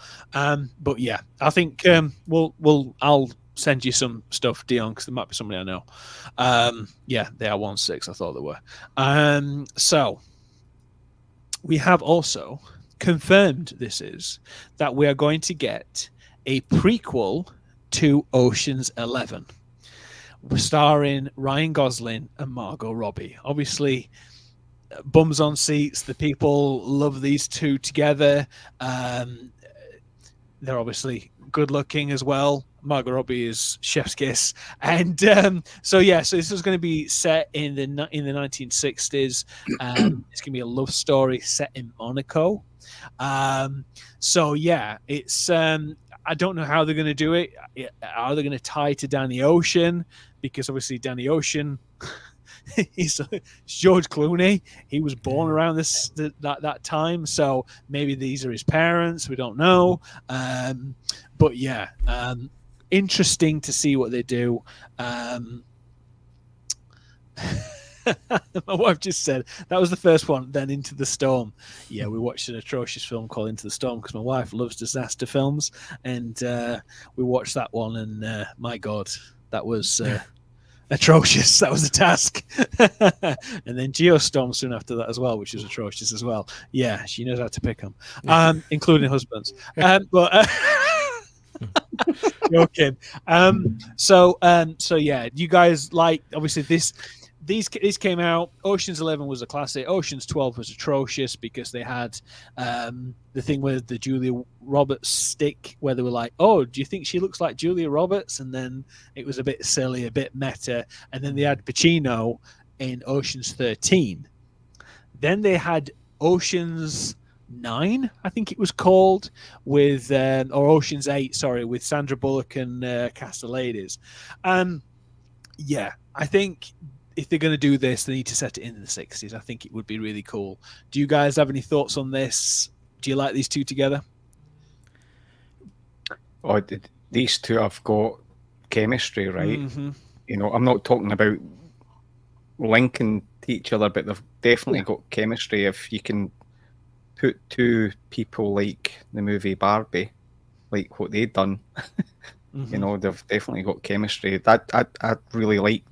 But yeah, I think I'll send you some stuff, Dion, because there might be somebody I know. Yeah, they are 1/6. I thought they were. So we have also confirmed that we are going to get a prequel to Ocean's 11. We're starring Ryan Gosling and Margot Robbie. Obviously, bums on seats. The people love these two together. They're obviously good looking as well. Margot Robbie is chef's kiss, and so this is going to be set in the 1960s. It's going to be a love story set in Monaco. So yeah, it's I don't know how they're going to do it. Are they going to tie to Danny Ocean? Because obviously Danny Ocean, he's George Clooney. He was born around that time, so maybe these are his parents. We don't know. But yeah, interesting to see what they do. My wife just said that was the first one, then Into the Storm. Yeah, we watched an atrocious film called Into the Storm because my wife loves disaster films, and we watched that one, and my God, that was atrocious. That was a task. And then Geostorm soon after that as well, which was atrocious as well. Yeah, she knows how to pick them, including husbands. But joking. So yeah, you guys like, obviously these came out. Ocean's 11 was a classic. Ocean's 12 was atrocious because they had the thing with the Julia Roberts stick where they were like, oh, do you think she looks like Julia Roberts? And then it was a bit silly, a bit meta. And then they had Pacino in Ocean's 13. Then they had Ocean's 9, I think it was called, with or Ocean's 8, sorry, with Sandra Bullock and Castellaneta. Yeah, I think if they're going to do this, they need to set it in the 60s. I think it would be really cool. Do you guys have any thoughts on this? Do you like these two together? Oh, these two have got chemistry, right? Mm-hmm. You know, I'm not talking about linking to each other, but they've definitely got chemistry. If you can put two people like the movie Barbie, like what they've done, you know, they've definitely got chemistry. I really like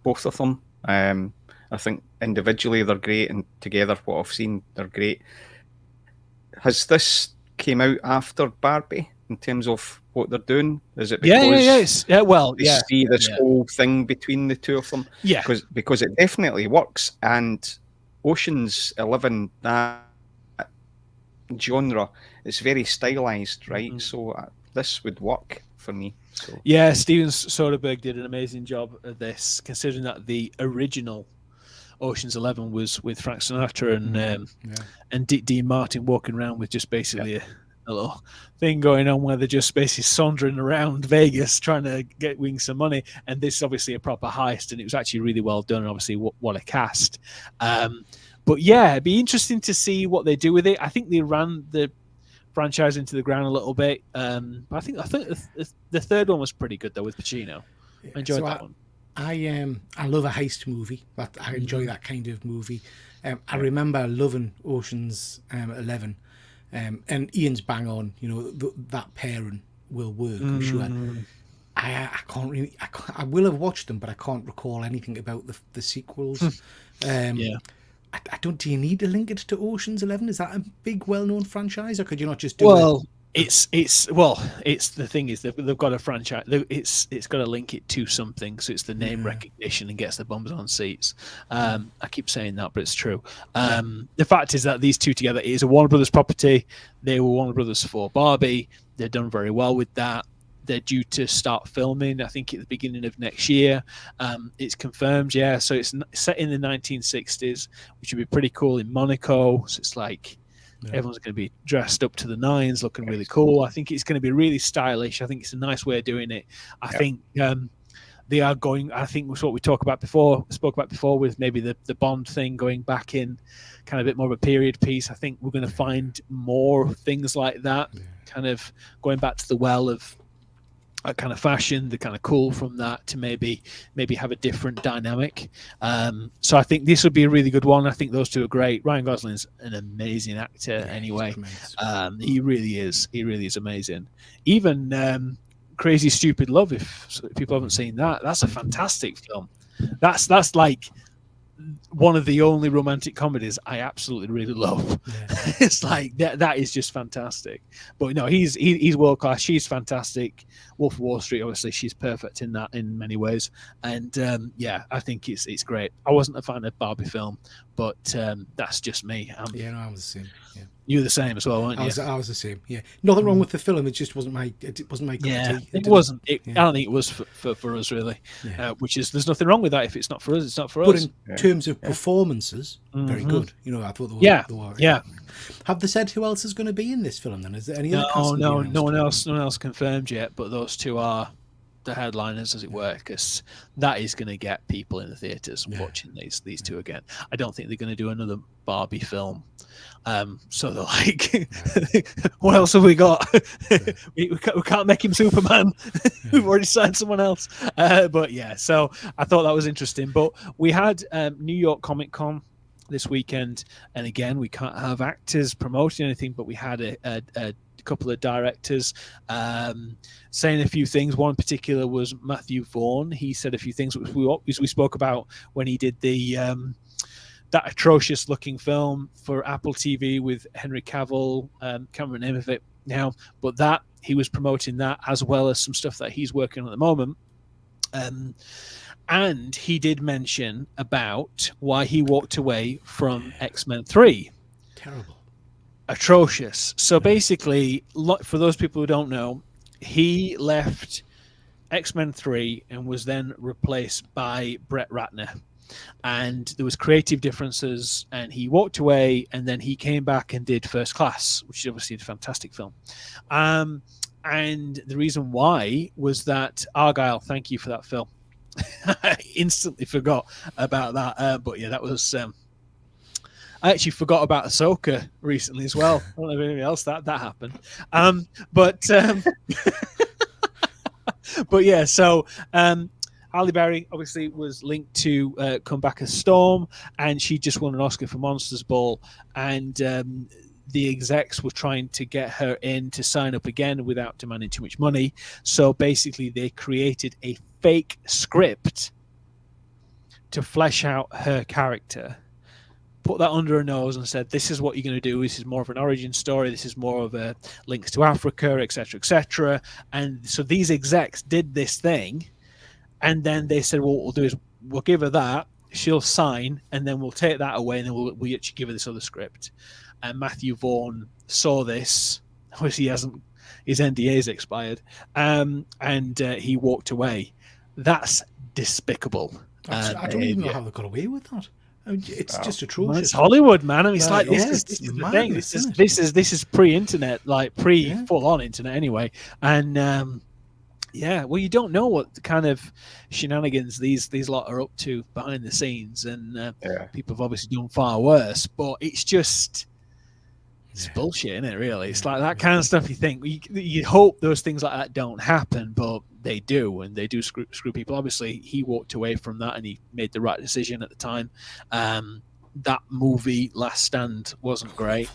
both of them. I think individually they're great, and together, what I've seen, they're great. Has this came out after Barbie in terms of what they're doing? Is it because they see this whole thing between the two of them? Yeah, because it definitely works. And Ocean's 11, that genre, is very stylized, right? So this would work for me. So. Yeah, Steven Soderbergh did an amazing job of this, considering that the original Ocean's 11 was with Frank Sinatra and Dean Martin walking around with just basically a little thing going on where they're just basically sauntering around Vegas trying to win some money. And this is obviously a proper heist, and it was actually really well done. And obviously, what a cast. But yeah, it'd be interesting to see what they do with it. I think they ran franchise into the ground a little bit. But I think the third one was pretty good though with Pacino. I enjoyed that one. I love a heist movie. I enjoy that kind of movie. I remember loving Ocean's 11, and Ian's bang on. You know, that pairing will work. I'm sure. I can't really. I will have watched them, but I can't recall anything about the sequels. I don't. Do you need to link it to Ocean's 11? Is that a big, well-known franchise, or could you not just do it? It's the thing is they've got a franchise. It's got to link it to something, so it's the name recognition and gets the bums on seats. I keep saying that, but it's true. The fact is that these two together, it is a Warner Brothers property. They were Warner Brothers for Barbie. They've done very well with that. They're due to start filming, I think, at the beginning of next year. It's confirmed, yeah. So it's set in the 1960s, which would be pretty cool in Monaco. So it's like everyone's going to be dressed up to the nines, looking really cool. I think it's going to be really stylish. I think it's a nice way of doing it. I think they are going. I think was what we spoke about before with maybe the Bond thing going back in, kind of a bit more of a period piece. I think we're going to find more things like that, kind of going back to the well of a kind of fashion, the kind of cool from that to maybe have a different dynamic. So I think this would be a really good one. I think those two are great. Ryan Gosling's an amazing actor anyway. He really is. He really is amazing. Even Crazy Stupid Love, if people haven't seen that, that's a fantastic film. That's like one of the only romantic comedies I absolutely really love. It's like that is just fantastic. But no, he's world class. She's fantastic. Wolf of Wall Street, obviously, she's perfect in that in many ways. And I think it's great. I wasn't a fan of Barbie film, but that's just me. I was the same. Yeah. You were the same as well, weren't you? I was the same. Yeah, nothing wrong with the film. It just wasn't my. It wasn't my cup of tea. It wasn't. I don't think it was for us really. Which is, there's nothing wrong with that. If it's not for us, it's not for us. But in terms of performances, very good. You know, I thought they were. Have they said who else is going to be in this film? Then is there any other? No one else confirmed yet. But those two are the headliners, as it were, because that is going to get people in the theaters watching these two again. I don't think they're going to do another Barbie film. So they're like, what else have we got? we can't make him Superman. We've already signed someone else. But yeah, so I thought that was interesting. But we had New York Comic Con this weekend, and again, we can't have actors promoting anything, but we had a couple of directors saying a few things. One in particular was Matthew Vaughn. He said a few things which we spoke about when he did the that atrocious looking film for Apple TV with Henry Cavill. Can't remember the name of it now, but that he was promoting that as well as some stuff that he's working on at the moment. And he did mention about why he walked away from X-Men 3. Terrible. Atrocious. So basically, for those people who don't know, he left X-Men 3 and was then replaced by Brett Ratner. And there was creative differences, and he walked away, and then he came back and did First Class, which is obviously a fantastic film. And the reason why was that Argyle, thank you for that film. I instantly forgot about that. But yeah, that was... I actually forgot about Ahsoka recently as well. I don't know if anything else that happened. But yeah, so Halle Berry obviously was linked to come back as Storm, and she just won an Oscar for Monsters Ball, and the execs were trying to get her in to sign up again without demanding too much money. So basically they created a fake script to flesh out her character, put that under her nose and said, this is what you're going to do. This is more of an origin story. This is more of a links to Africa, etc., etc. And so these execs did this thing, and then they said, well, what we'll do is we'll give her that, she'll sign, and then we'll take that away, and then we'll actually give her this other script. And Matthew Vaughn saw this. Obviously, his NDA's expired, and he walked away. That's despicable. I don't even know how they got away with that. I mean, it's just atrocious. It's Hollywood, man. I mean, it's like this is the thing. This is pre-internet, like full-on internet, anyway. And well, you don't know what kind of shenanigans these lot are up to behind the scenes, and people have obviously done far worse. But it's just It's bullshit, isn't it? Really, it's like that kind of stuff. You think you hope those things like that don't happen, but they do, and they do screw people. Obviously, he walked away from that, and he made the right decision at the time. That movie, Last Stand, wasn't great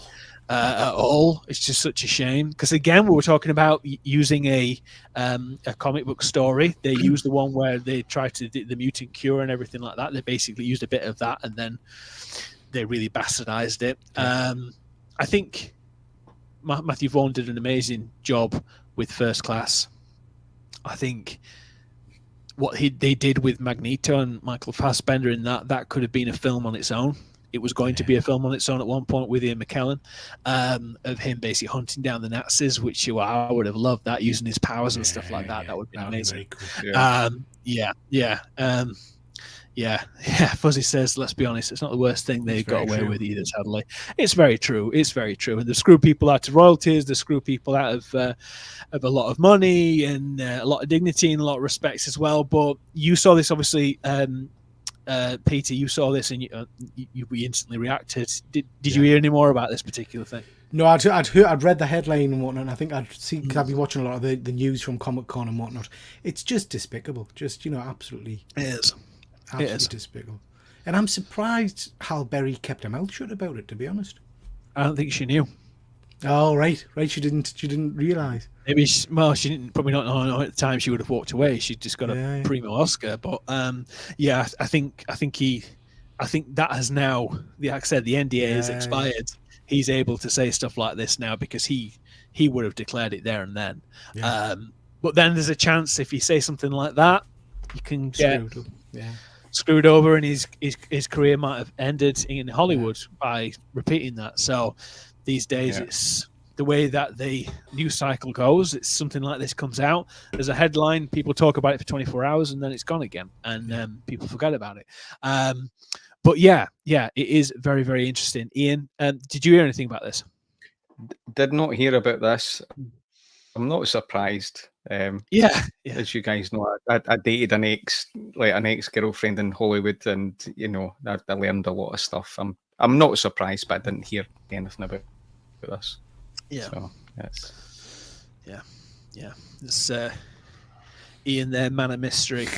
at all. It's just such a shame because again, we were talking about using a comic book story. They used the one where they tried to do the mutant cure and everything like that. They basically used a bit of that, and then they really bastardized it. I think Matthew Vaughn did an amazing job with First Class. I think what they did with Magneto and Michael Fassbender in that could have been a film on its own. It was going to be a film on its own at one point with Ian McKellen, of him basically hunting down the Nazis, which I would have loved that, using his powers and stuff like that. That would have been amazing. Cool. Fuzzy says, let's be honest, it's not the worst thing they got away with either, sadly. It's very true. It's very true. And they screw people out of royalties, they screw people out of a lot of money and a lot of dignity and a lot of respects as well. But you saw this, obviously, Peter, you saw this and you instantly reacted. Did you hear any more about this particular thing? No, I'd read the headline and whatnot. And I think I've been watching a lot of the news from Comic-Con and whatnot. It's just despicable. Just, absolutely. It is. Absolutely despicable. And I'm surprised Hal Berry kept her mouth shut about it, to be honest. I don't think she knew. Oh, right. She didn't realise. Maybe she didn't, probably not know at the time. She would have walked away. She just got a primo Oscar. But I think that has now, like I said, the NDA has expired. He's able to say stuff like this now because he would have declared it there and then. But then there's a chance if you say something like that, you can get screwed over, and his career might have ended in Hollywood by repeating that. So these days it's the way that the news cycle goes. It's something like this comes out, there's a headline, people talk about it for 24 hours, and then it's gone again, and people forget about it. But it is very, very interesting. Ian, did you hear anything about this? Did not hear about this. I'm not surprised. As you guys know, I dated an ex-girlfriend in Hollywood, and I learned a lot of stuff. I'm not surprised, but I didn't hear anything about this. So, it's Ian there, man of mystery,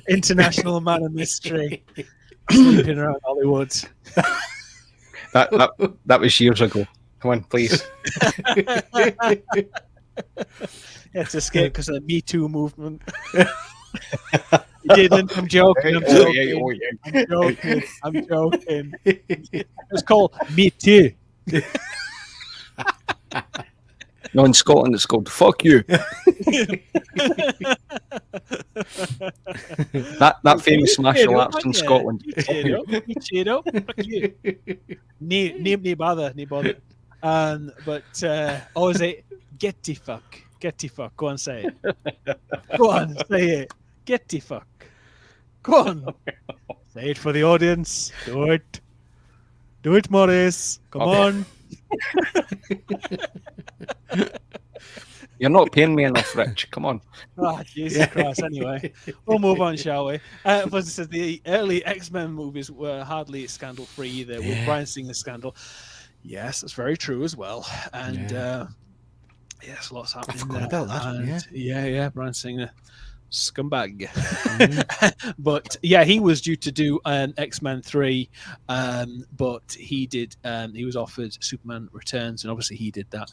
international man of mystery, sleeping around Hollywood. That was years ago. Come on, please. To escape because of the Me Too movement. You didn't. I'm joking. I'm joking. It's called Me Too. No, in Scotland it's called Fuck You. that famous martial arts in Scotland. You cheered up. Fuck you. Nee bother. But is it Getty fuck? Getty fuck. Go on, say it. Go on, say it. Getty fuck. Go on. Say it for the audience. Do it. Do it, Morris. Come on. You're not paying me enough, Rich. Come on. Jesus Christ. Anyway, we'll move on, shall we? As I said, the early X-Men movies were hardly scandal-free either, with Bryan Singer scandal. Yes, that's very true as well. And yes, lots happening. I forgot about that. And, Bryan Singer, scumbag. Mm-hmm. But he was due to do X-Men 3, but he did. He was offered Superman Returns, and obviously he did that.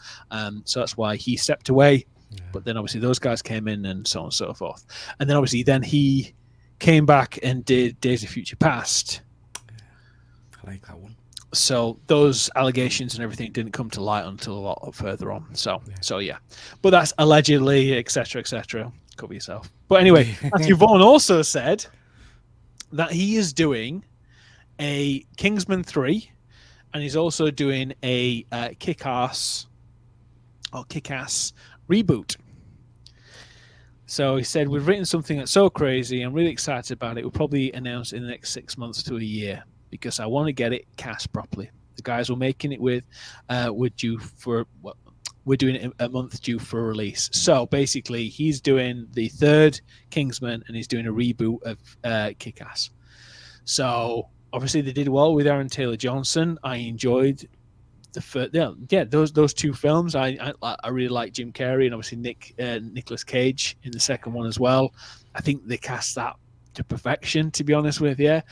So that's why he stepped away. Yeah. But then obviously those guys came in, and so on and so forth. And then obviously he came back and did Days of Future Past. Yeah. I like that one. So those allegations and everything didn't come to light until a lot further on. So but that's allegedly, etc., etc. Cover yourself. But anyway, Matthew Vaughn also said that he is doing a Kingsman 3, and he's also doing a Kick-Ass reboot. So he said, we've written something that's so crazy, I'm really excited about it. We'll probably announce it in the next 6 months to a year, because I want to get it cast properly. The guys we're making it with, we're doing it a month due for release. So basically, he's doing the third Kingsman, and he's doing a reboot of Kick-Ass. So obviously, they did well with Aaron Taylor Johnson. I enjoyed those two films. I really like Jim Carrey and obviously Nicolas Cage in the second one as well. I think they cast that to perfection, to be honest with you.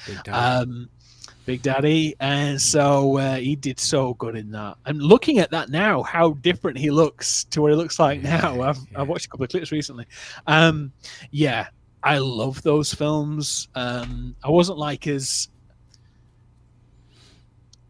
Big Daddy, and so he did so good in that. And looking at that now, how different he looks to what he looks like now. I've watched a couple of clips recently. I love those films. I wasn't like as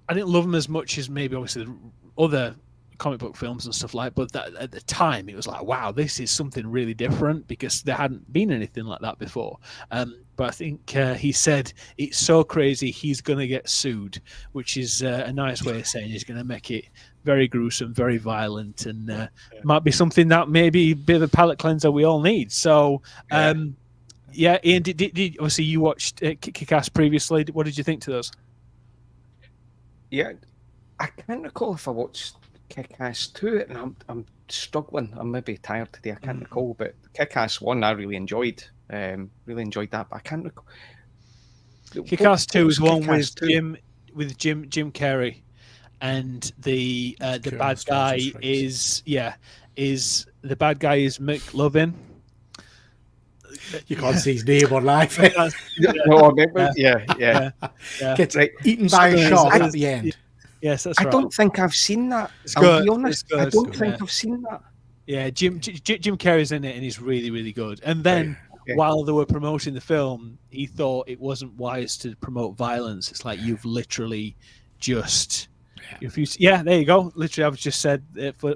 I didn't love them as much as maybe obviously the other comic book films and stuff like, but that at the time it was like, wow, this is something really different because there hadn't been anything like that before. But I think he said it's so crazy he's going to get sued, which is a nice way of saying he's going to make it very gruesome, very violent, and might be something that maybe a bit of a palate cleanser we all need. So, Ian, did obviously you watched Kick-Ass previously. What did you think to those? Yeah, I can't recall if I watched Kick-Ass 2, and I'm struggling. I'm maybe tired today. I can't recall, but Kick-Ass 1 I really enjoyed. Really enjoyed that, but I can't recall. Kick-Ass 2 is one with Jim Carrey, and the bad guy is the bad guy is McLovin. You can't see his name on live. Gets eaten by a shark at the end. Yes, that's right. I don't think I've seen that. I'll be honest. I don't think I've seen that. Yeah, Jim Carrey's in it, and he's really, really good. And then while they were promoting the film, he thought it wasn't wise to promote violence. It's like you've literally just refused. Yeah, there you go. Literally, I've just said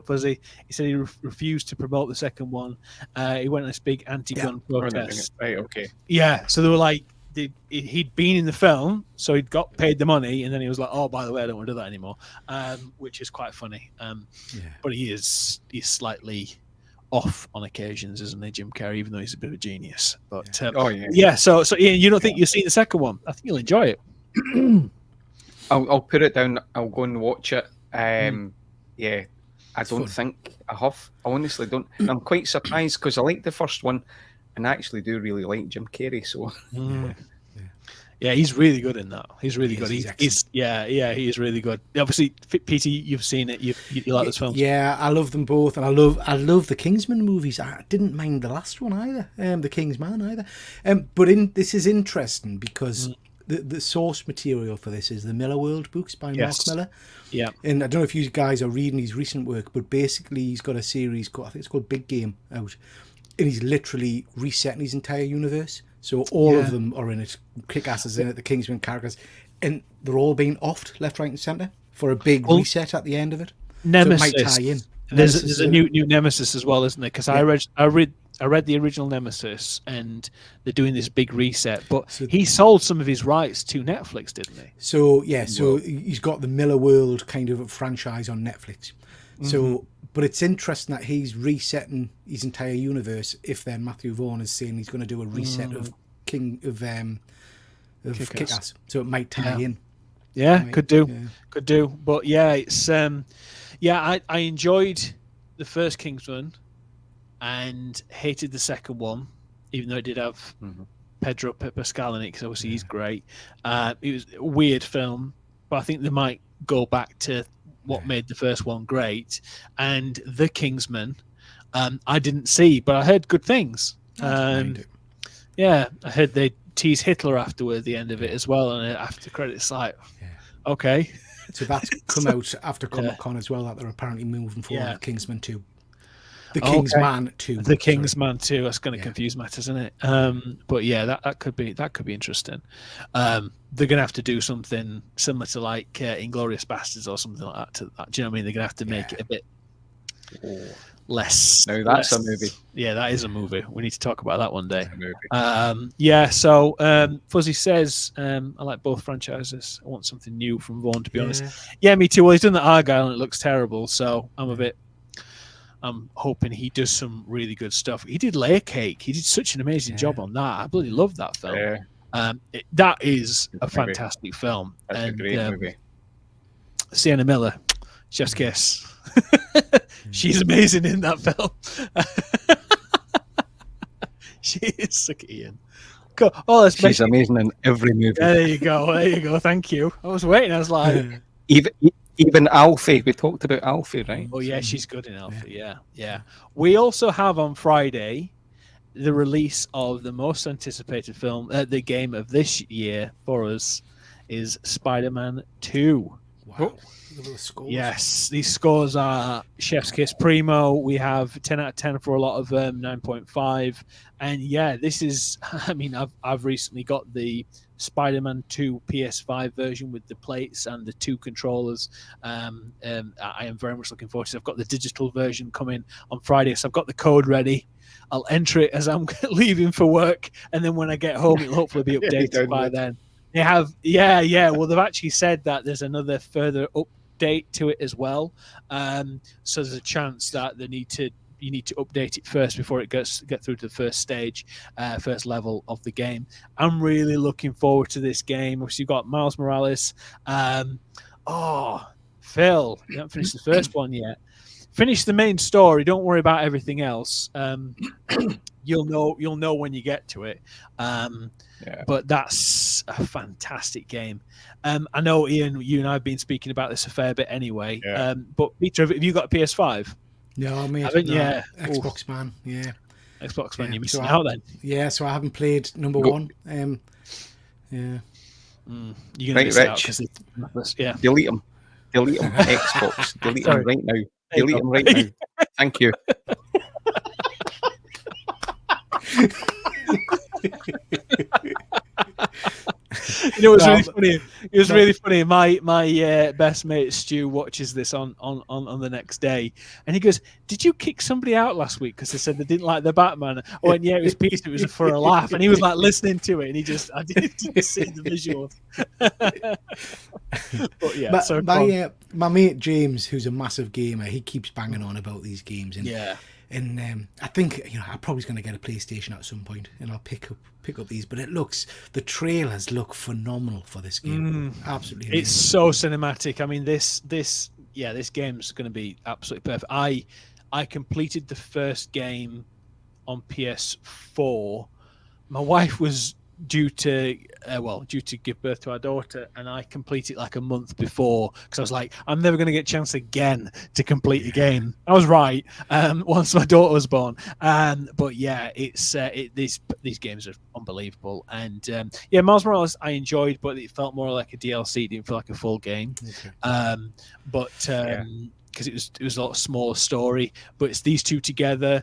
Fuzzy. He said he refused to promote the second one. He went on this big anti-gun protest. Right. Okay. Yeah. So they were like, he'd been in the film, so he'd got paid the money, and then he was like, "Oh, by the way, I don't want to do that anymore," which is quite funny. But he's slightly off on occasions, isn't he, Jim Carrey? Even though he's a bit of a genius. But So Ian, you don't think you'll see the second one? I think you'll enjoy it. I'll put it down. I'll go and watch it. I don't think I have. I honestly don't. And I'm quite surprised because I liked the first one, and I actually do really like Jim Carrey. So, yeah, he's really good in that. He's really good. He is really good. Obviously, Peter, you've seen it. You like those films? Yeah, I love them both, and I love the Kingsman movies. I didn't mind the last one either, the Kingsman either. But this is interesting because. The source material for this is the Miller World books by Mark Miller. Yeah. And I don't know if you guys are reading his recent work, but basically he's got a series called, I think it's called Big Game out. And he's literally resetting his entire universe. So all of them are in it. Kick-Ass is in it, the Kingsman characters. And they're all being offed left, right and centre for a big reset at the end of it. Nemesis. So it might tie in. There's a new Nemesis as well, isn't there? Because I read the original Nemesis, and they're doing this big reset. But he sold some of his rights to Netflix, didn't he? So he's got the Miller World kind of franchise on Netflix. So, but it's interesting that he's resetting his entire universe. If then Matthew Vaughn is saying he's going to do a reset of Kick-Ass, so it might tie in. Yeah, could do. But yeah, it's I enjoyed the first Kingsman and hated the second one, even though it did have Pedro Pascal in it, because obviously he's great. It was a weird film, but I think they might go back to what made the first one great. And the Kingsman, I didn't see, but I heard good things. I heard they tease Hitler afterward at the end of it as well, and after credits, like, okay. So that's come out after Comic-Con as well, that they're apparently moving forward with Kingsman 2. The Kingsman 2. The Kingsman 2. That's going to confuse matters, isn't it? But yeah, that could be interesting. They're going to have to do something similar to like Inglourious Bastards or something like that. Do you know what I mean? They're going to have to make it a bit less. No, that's a movie. Yeah, that is a movie. We need to talk about that one day. So Fuzzy says, I like both franchises. I want something new from Vaughn, to be honest. Yeah, me too. Well, he's done the Argyle and it looks terrible, so I'm hoping he does some really good stuff. He did Layer Cake. He did such an amazing job on that. I bloody love that film. That is a fantastic film. That's a great movie. Sienna Miller, chef's kiss. She's amazing in that film. She is sick, Ian. She's amazing in every movie. There you go. Thank you. I was waiting. I was like, Even Alfie, we talked about Alfie, right? Oh yeah, she's good in Alfie. Yeah. We also have on Friday the release of the most anticipated film, the game of this year for us, is Spider-Man 2. Wow. Look at the scores. Yes, these scores are chef's kiss primo. We have 10 out of 10 for a lot of them, 9.5. And yeah, this is, I mean, I've recently got the Spider-Man 2 PS5 version with the plates and the 2 controllers. I am very much looking forward to it. I've got the digital version coming on Friday, so I've got the code ready. I'll enter it as I'm leaving for work, and then when I get home, it'll hopefully be updated by then. They have, yeah. Well, they've actually said that there's another further update to it as well. So there's a chance that you need to update it first before it get through to the first stage, first level of the game. I'm really looking forward to this game. Obviously, you've got Miles Morales. Phil, you haven't finished the first one yet. Finish the main story. Don't worry about everything else. You'll know when you get to it. But that's a fantastic game. I know, Ian, you and I have been speaking about this a fair bit anyway. But Peter, have you got a PS5? No, I mean, Xbox man. Yeah, Xbox man. You're missing out then. Yeah, so I haven't played number one. Yeah. You're gonna Right, miss Rich. out because Delete them. Delete them. Xbox. Delete them right now. Delete them right now. Thank you. You know, it was really funny. It was really funny. My best mate Stu watches this on the next day, and he goes, "Did you kick somebody out last week because they said they didn't like the Batman?" I went, "Yeah, it was Peter. It was for a laugh," and he was like listening to it, and I didn't see the visuals. But yeah, so my mate James, who's a massive gamer, he keeps banging on about these games, and And I think I'm probably going to get a PlayStation at some point, and I'll pick up these. But the trailers look phenomenal for this game. Absolutely, amazing. It's so cinematic. I mean, this game's going to be absolutely perfect. I completed the first game on PS4. My wife was due to give birth to our daughter, and I completed like a month before because I was like, I'm never going to get a chance again to complete the game. I was right. Once my daughter was born, but yeah, these games are unbelievable. And Miles Morales I enjoyed, but it felt more like a DLC. It didn't feel like a full game. Okay. Because it was a lot smaller story, but it's these two together.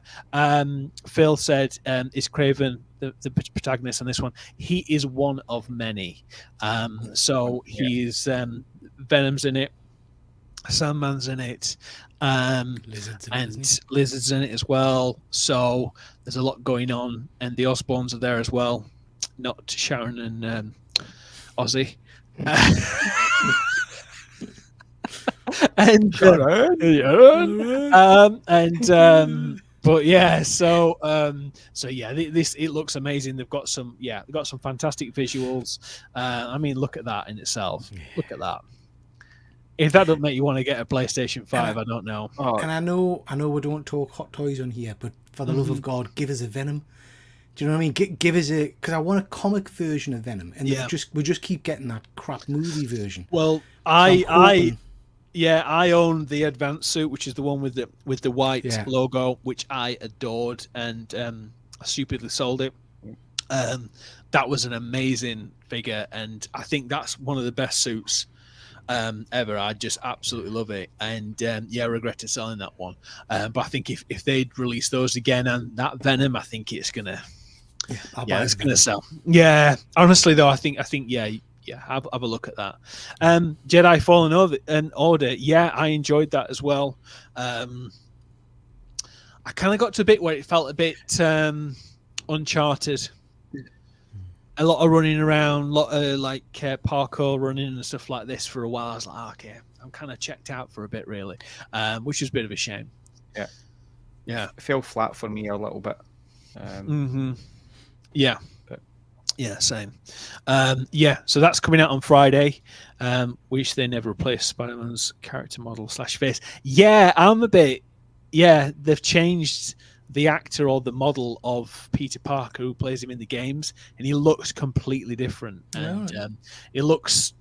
Phil said it's Craven, the protagonist on this one. He is one of many. He's Venom's in it, Sandman's in it, Lizard's in it as well. So there's a lot going on, and the Osborns are there as well. Not Sharon and Ozzy. But yeah, this it looks amazing. They've got some fantastic visuals. I mean, look at that in itself. Look at that. If that doesn't make you want to get a PlayStation 5, I don't know. And I know we don't talk hot toys on here, but for the love of God, give us a Venom. Do you know what I mean? Give us because I want a comic version of Venom, and we just keep getting that crap movie version. Well, I own the advanced suit, which is the one with the white logo, which I adored, and I stupidly sold it. That was an amazing figure, and I think that's one of the best suits ever. I just absolutely love it, and I regretted selling that one. But I think if they'd release those again and that Venom, I think it's gonna it's gonna sell. Yeah, honestly though, I think have a look at that. Jedi Fallen Order, I enjoyed that as well. I kind of got to a bit where it felt a bit Uncharted. A lot of running around, a lot of parkour running and stuff like this for a while. I was like, okay, I'm kind of checked out for a bit, really, which is a bit of a shame. Yeah. It fell flat for me a little bit. Same. So that's coming out on Friday. Wish they never replaced Spider-Man's character model / face. I'm a bit. They've changed the actor or the model of Peter Parker who plays him in the games, and he looks completely different, and it looks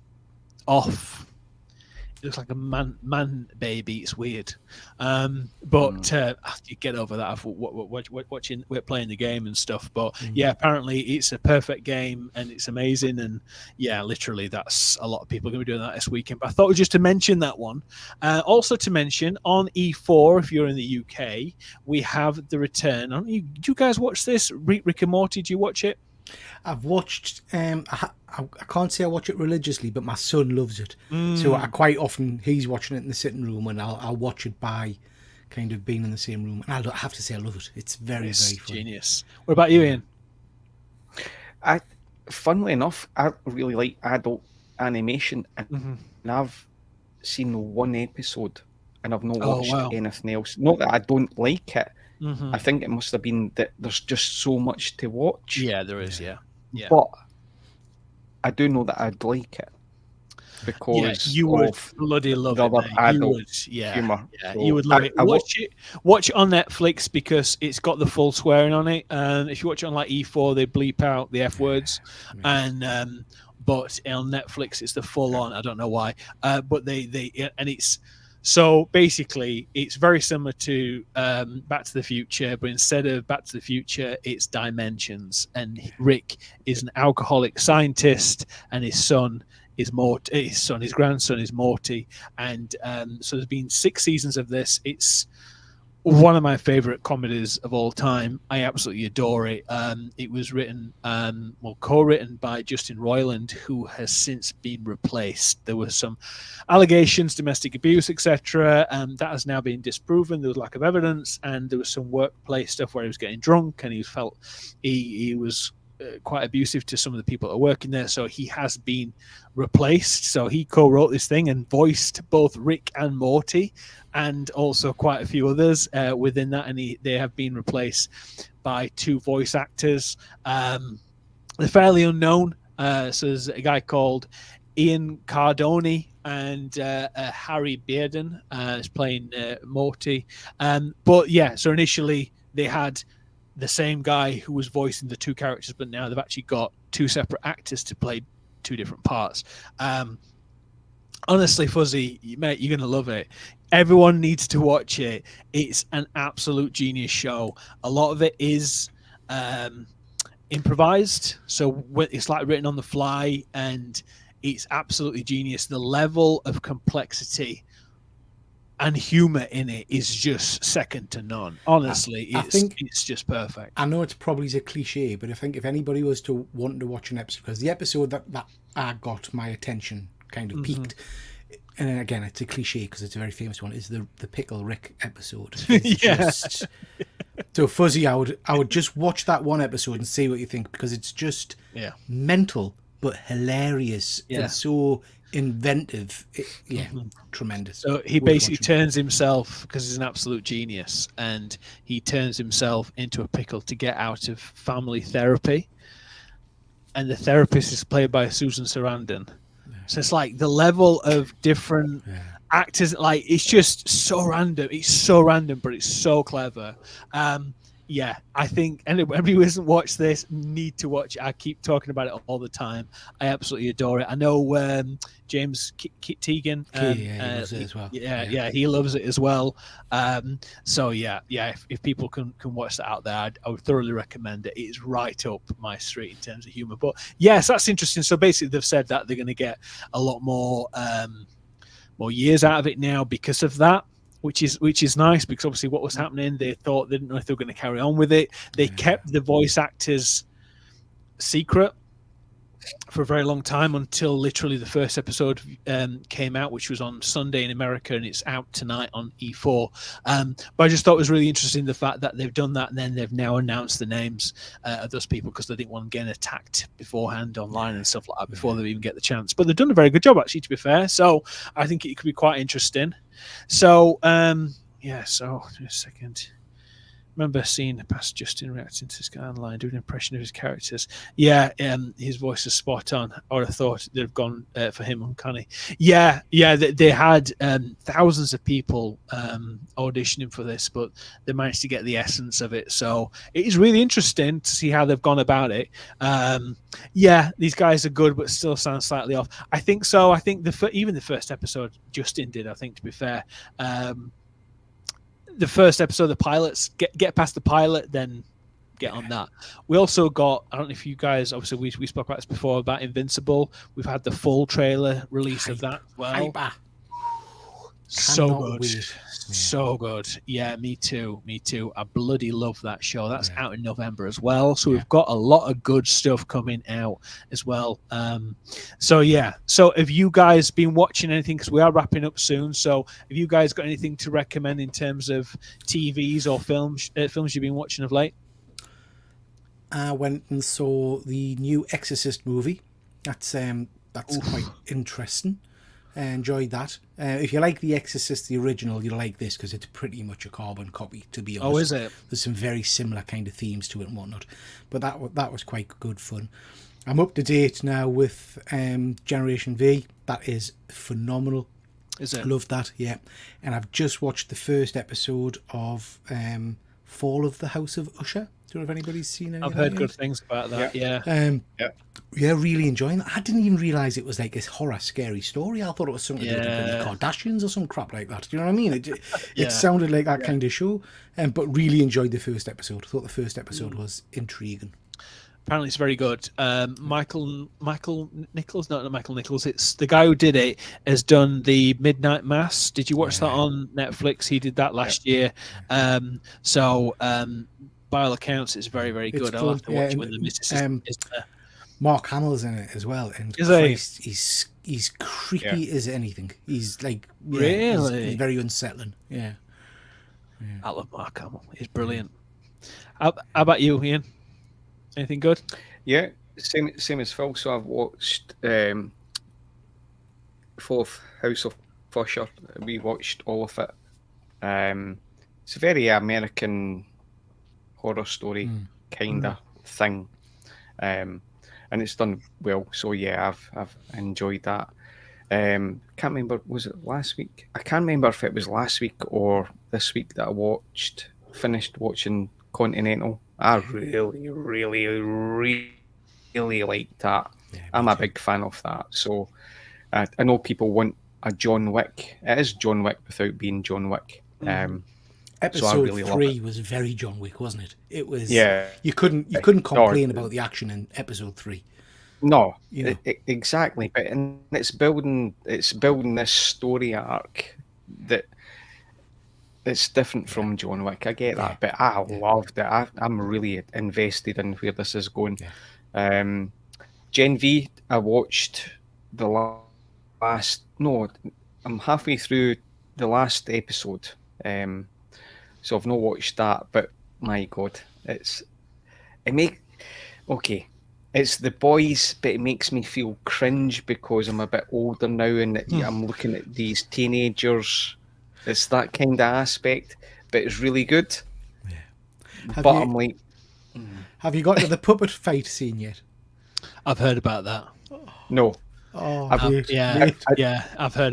off. It looks like a man baby. It's weird, but you get over that after watching, we're playing the game and stuff. But yeah, apparently it's a perfect game and it's amazing. And yeah, literally, that's a lot of people are going to be doing that this weekend. But I thought it was just to mention that one. Also to mention on E4, if you're in the UK, we have the return. Do you guys watch this? Rick and Morty? Do you watch it? I've watched. I can't say I watch it religiously, but my son loves it. So I quite often he's watching it in the sitting room, and I'll watch it by kind of being in the same room. And I have to say I love it. It's very very funny. Genius. What about you, Ian? Funnily enough, I really like adult animation, and I've seen one episode, and I've not watched anything else. Not that I don't like it. I think it must have been that there's just so much to watch. Yeah, there is. Yeah. But I do know that I'd like it because you would bloody love it. Humor. Yeah, so you would love it. Watch it on Netflix because it's got the full swearing on it. And if you watch it on like E4, they bleep out the F words. And but on Netflix, it's the full on. I don't know why. But they and it's. So basically, it's very similar to Back to the Future, but instead of Back to the Future, it's dimensions. And Rick is an alcoholic scientist, and his son is Morty. His grandson is Morty. And so there's been 6 seasons of this. It's one of my favorite comedies of all time. I absolutely adore it. It was written, co-written by Justin Roiland, who has since been replaced. There were some allegations, domestic abuse, etc. That has now been disproven. There was lack of evidence, and there was some workplace stuff where he was getting drunk, and he felt he was quite abusive to some of the people that are working there. So he has been replaced. So he co-wrote this thing and voiced both Rick and Morty, and also quite a few others within that. And they have been replaced by 2 voice actors. They're fairly unknown. So there's a guy called Ian Cardoni and Harry Bearden is playing Morty. But yeah, so initially they had the same guy who was voicing the 2 characters, but now they've actually got 2 separate actors to play 2 different parts. Honestly, Fuzzy, mate, you're going to love it. Everyone needs to watch it. It's an absolute genius show. A lot of it is improvised, so it's like written on the fly, and it's absolutely genius. The level of complexity and humor in it is just second to none. Honestly, I think it's just perfect. I know it's probably a cliche, but I think if anybody was to want to watch an episode, because the episode that I got my attention kind of peaked, and again, it's a cliche because it's a very famous one, is the Pickle Rick episode. Just, so Fuzzy, I would just watch that one episode and see what you think, because it's just mental but hilarious and so inventive. Tremendous. So he basically turns himself, because he's an absolute genius, and he turns himself into a pickle to get out of family therapy, and the therapist is played by Susan Sarandon. So it's like the level of different actors, like it's just so random. It's so random, but it's so clever. I think anybody who hasn't watched this need to watch it. I keep talking about it all the time. I absolutely adore it. I know James Teagan. He loves it as well. Yeah, he loves it as well. If people can watch that out there, I would thoroughly recommend it. It's right up my street in terms of humor. But yes, that's interesting. So basically, they've said that they're going to get a lot more years out of it now because of that. Which is nice, because obviously what was happening, they didn't know if they were going to carry on with it. They kept the voice actors secret for a very long time, until literally the first episode came out, which was on Sunday in America, and it's out tonight on E4. But I just thought it was really interesting, the fact that they've done that, and then they've now announced the names of those people, because they didn't want them getting attacked beforehand online and stuff like that before they even get the chance. But they've done a very good job, actually, to be fair. So I think it could be quite interesting. So so just a second. remember seeing past Justin reacting to Sky Online, doing an impression of his characters. Yeah, his voice is spot on. I would have thought they'd have gone for him Uncanny. Yeah, they had thousands of people auditioning for this, but they managed to get the essence of it. So it is really interesting to see how they've gone about it. Yeah, these guys are good, but still sound slightly off. I think so. I think even the first episode Justin did, I think, to be fair. The first episode, the pilots, get past the pilot, then get on that. We also got, I don't know if you guys, obviously we spoke about this before, about Invincible. We've had the full trailer release of that as well. So good. So good. Yeah, me too. I bloody love that show. That's out in November as well. So we've got a lot of good stuff coming out as well. So have you guys been watching anything? Because we are wrapping up soon. So have you guys got anything to recommend in terms of TVs or films you've been watching of late? I went and saw the new Exorcist movie. That's quite interesting. I enjoyed that. If you like The Exorcist, the original, you'll like this because it's pretty much a carbon copy, to be honest. Oh, is it? There's some very similar kind of themes to it and whatnot. But that was quite good fun. I'm up to date now with Generation V. That is phenomenal. Is it? Love that, yeah. And I've just watched the first episode of Fall of the House of Usher. Do you know if anybody's seen any? I've heard good things about that. Yeah, really enjoying that. I didn't even realise it was like a horror, scary story. I thought it was something to do with the Kardashians or some crap like that. Do you know what I mean? It sounded like that kind of show. But really enjoyed the first episode. I thought the first episode was intriguing. Apparently it's very good. Michael Nichols, not Michael Nichols. It's the guy who did it has done the Midnight Mass. Did you watch that on Netflix? He did that last year. By all accounts, it's very, very good. I'll have to watch it when the missus is there. Mark Hamill's in it as well, and he's creepy as anything. He's like he's very unsettling. Yeah. I love Mark Hamill. He's brilliant. How about you, Ian? Anything good? Yeah, same as Phil. So I've watched Fourth House of Usher. We watched all of it. It's a very American horror story kind of thing, and it's done well. So yeah, I've enjoyed that. Can't remember, was it last week? I can't remember if it was last week or this week that I finished watching Continental. I really, really, really liked that. Yeah, I'm a big fan of that. So I know people want a John Wick. It is John Wick without being John Wick. Episode 3 was very John Wick, wasn't it? It was. Yeah. You couldn't complain about the action in episode 3. No, exactly. But it's building this story arc that it's different from John Wick. I get that, but I loved it. I'm really invested in where this is going. Yeah. Gen V, I watched the last. No, I'm halfway through the last episode. So I've not watched that, but my God, it's The Boys, but it makes me feel cringe because I'm a bit older now and I'm looking at these teenagers. It's that kind of aspect, but it's really good. Yeah. Have you got to the puppet fight scene yet? I've heard about that. No. Oh, I've heard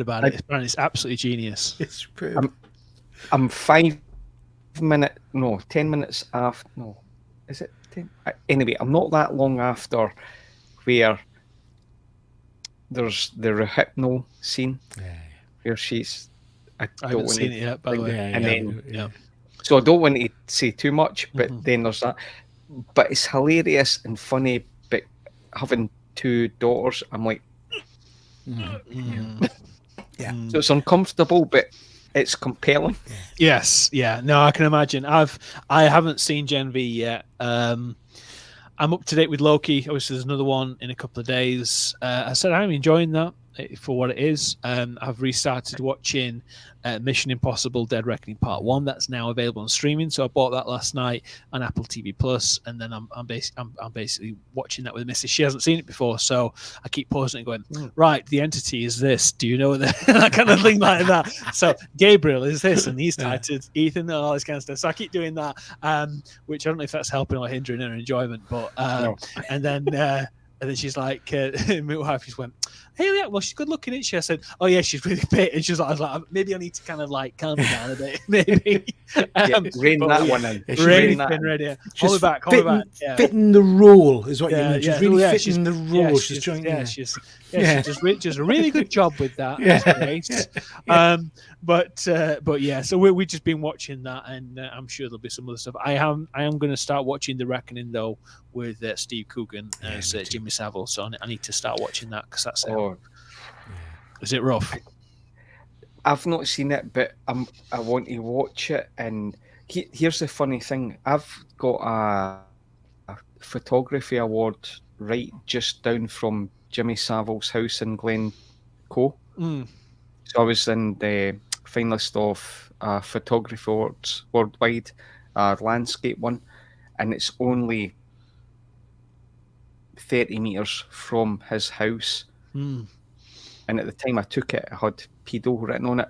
about it. It's absolutely genius. It's true. I'm 10 minutes after. No, is it 10? Anyway, I'm not that long after where there's the hypno scene where she's. I haven't seen it yet, by the way. So I don't want to say too much, but then there's that. But it's hilarious and funny. But having 2 daughters, I'm like, So it's uncomfortable, but it's compelling. Yes, yeah. No, I can imagine. I haven't seen Gen V yet. I'm up to date with Loki. Obviously, there's another one in a couple of days. I said I'm enjoying that. for what it is. I've restarted watching Mission Impossible: Dead Reckoning Part 1. That's now available on streaming. So I bought that last night on Apple TV Plus, and then I'm basically watching that with the missus. She hasn't seen it before, so I keep pausing and going, right, the entity is this. Do you know that kind of thing like that? So Gabriel is this, and he's tied to Ethan and all this kind of stuff. So I keep doing that, which I don't know if that's helping or hindering her enjoyment, but No. and then she's like, my wife just went, hey, yeah, well, she's good looking, isn't she? I said, oh, yeah, she's really fit. And she's like, I was like, maybe I need to kind of like calm her down a bit, maybe. Rein that one in. Ready. Hold her back. Yeah. Fitting the role is what you mean. She's yeah. really Yeah, fitting the role. She's trying. She does a really good job with that. Yeah. But yeah, so we've just been watching that, and I'm sure there'll be some other stuff. I am going to start watching The Reckoning though with Steve Coogan as Jimmy Savile. So I need to start watching that because that's Is it rough? I've not seen it, but I want to watch it. And here's the funny thing: I've got a photography award right just down from Jimmy Savile's house in Glencoe. So I was in the finalist of photography awards worldwide, landscape one, and it's only 30 meters from his house. And at the time I took it, I had pedo written on it.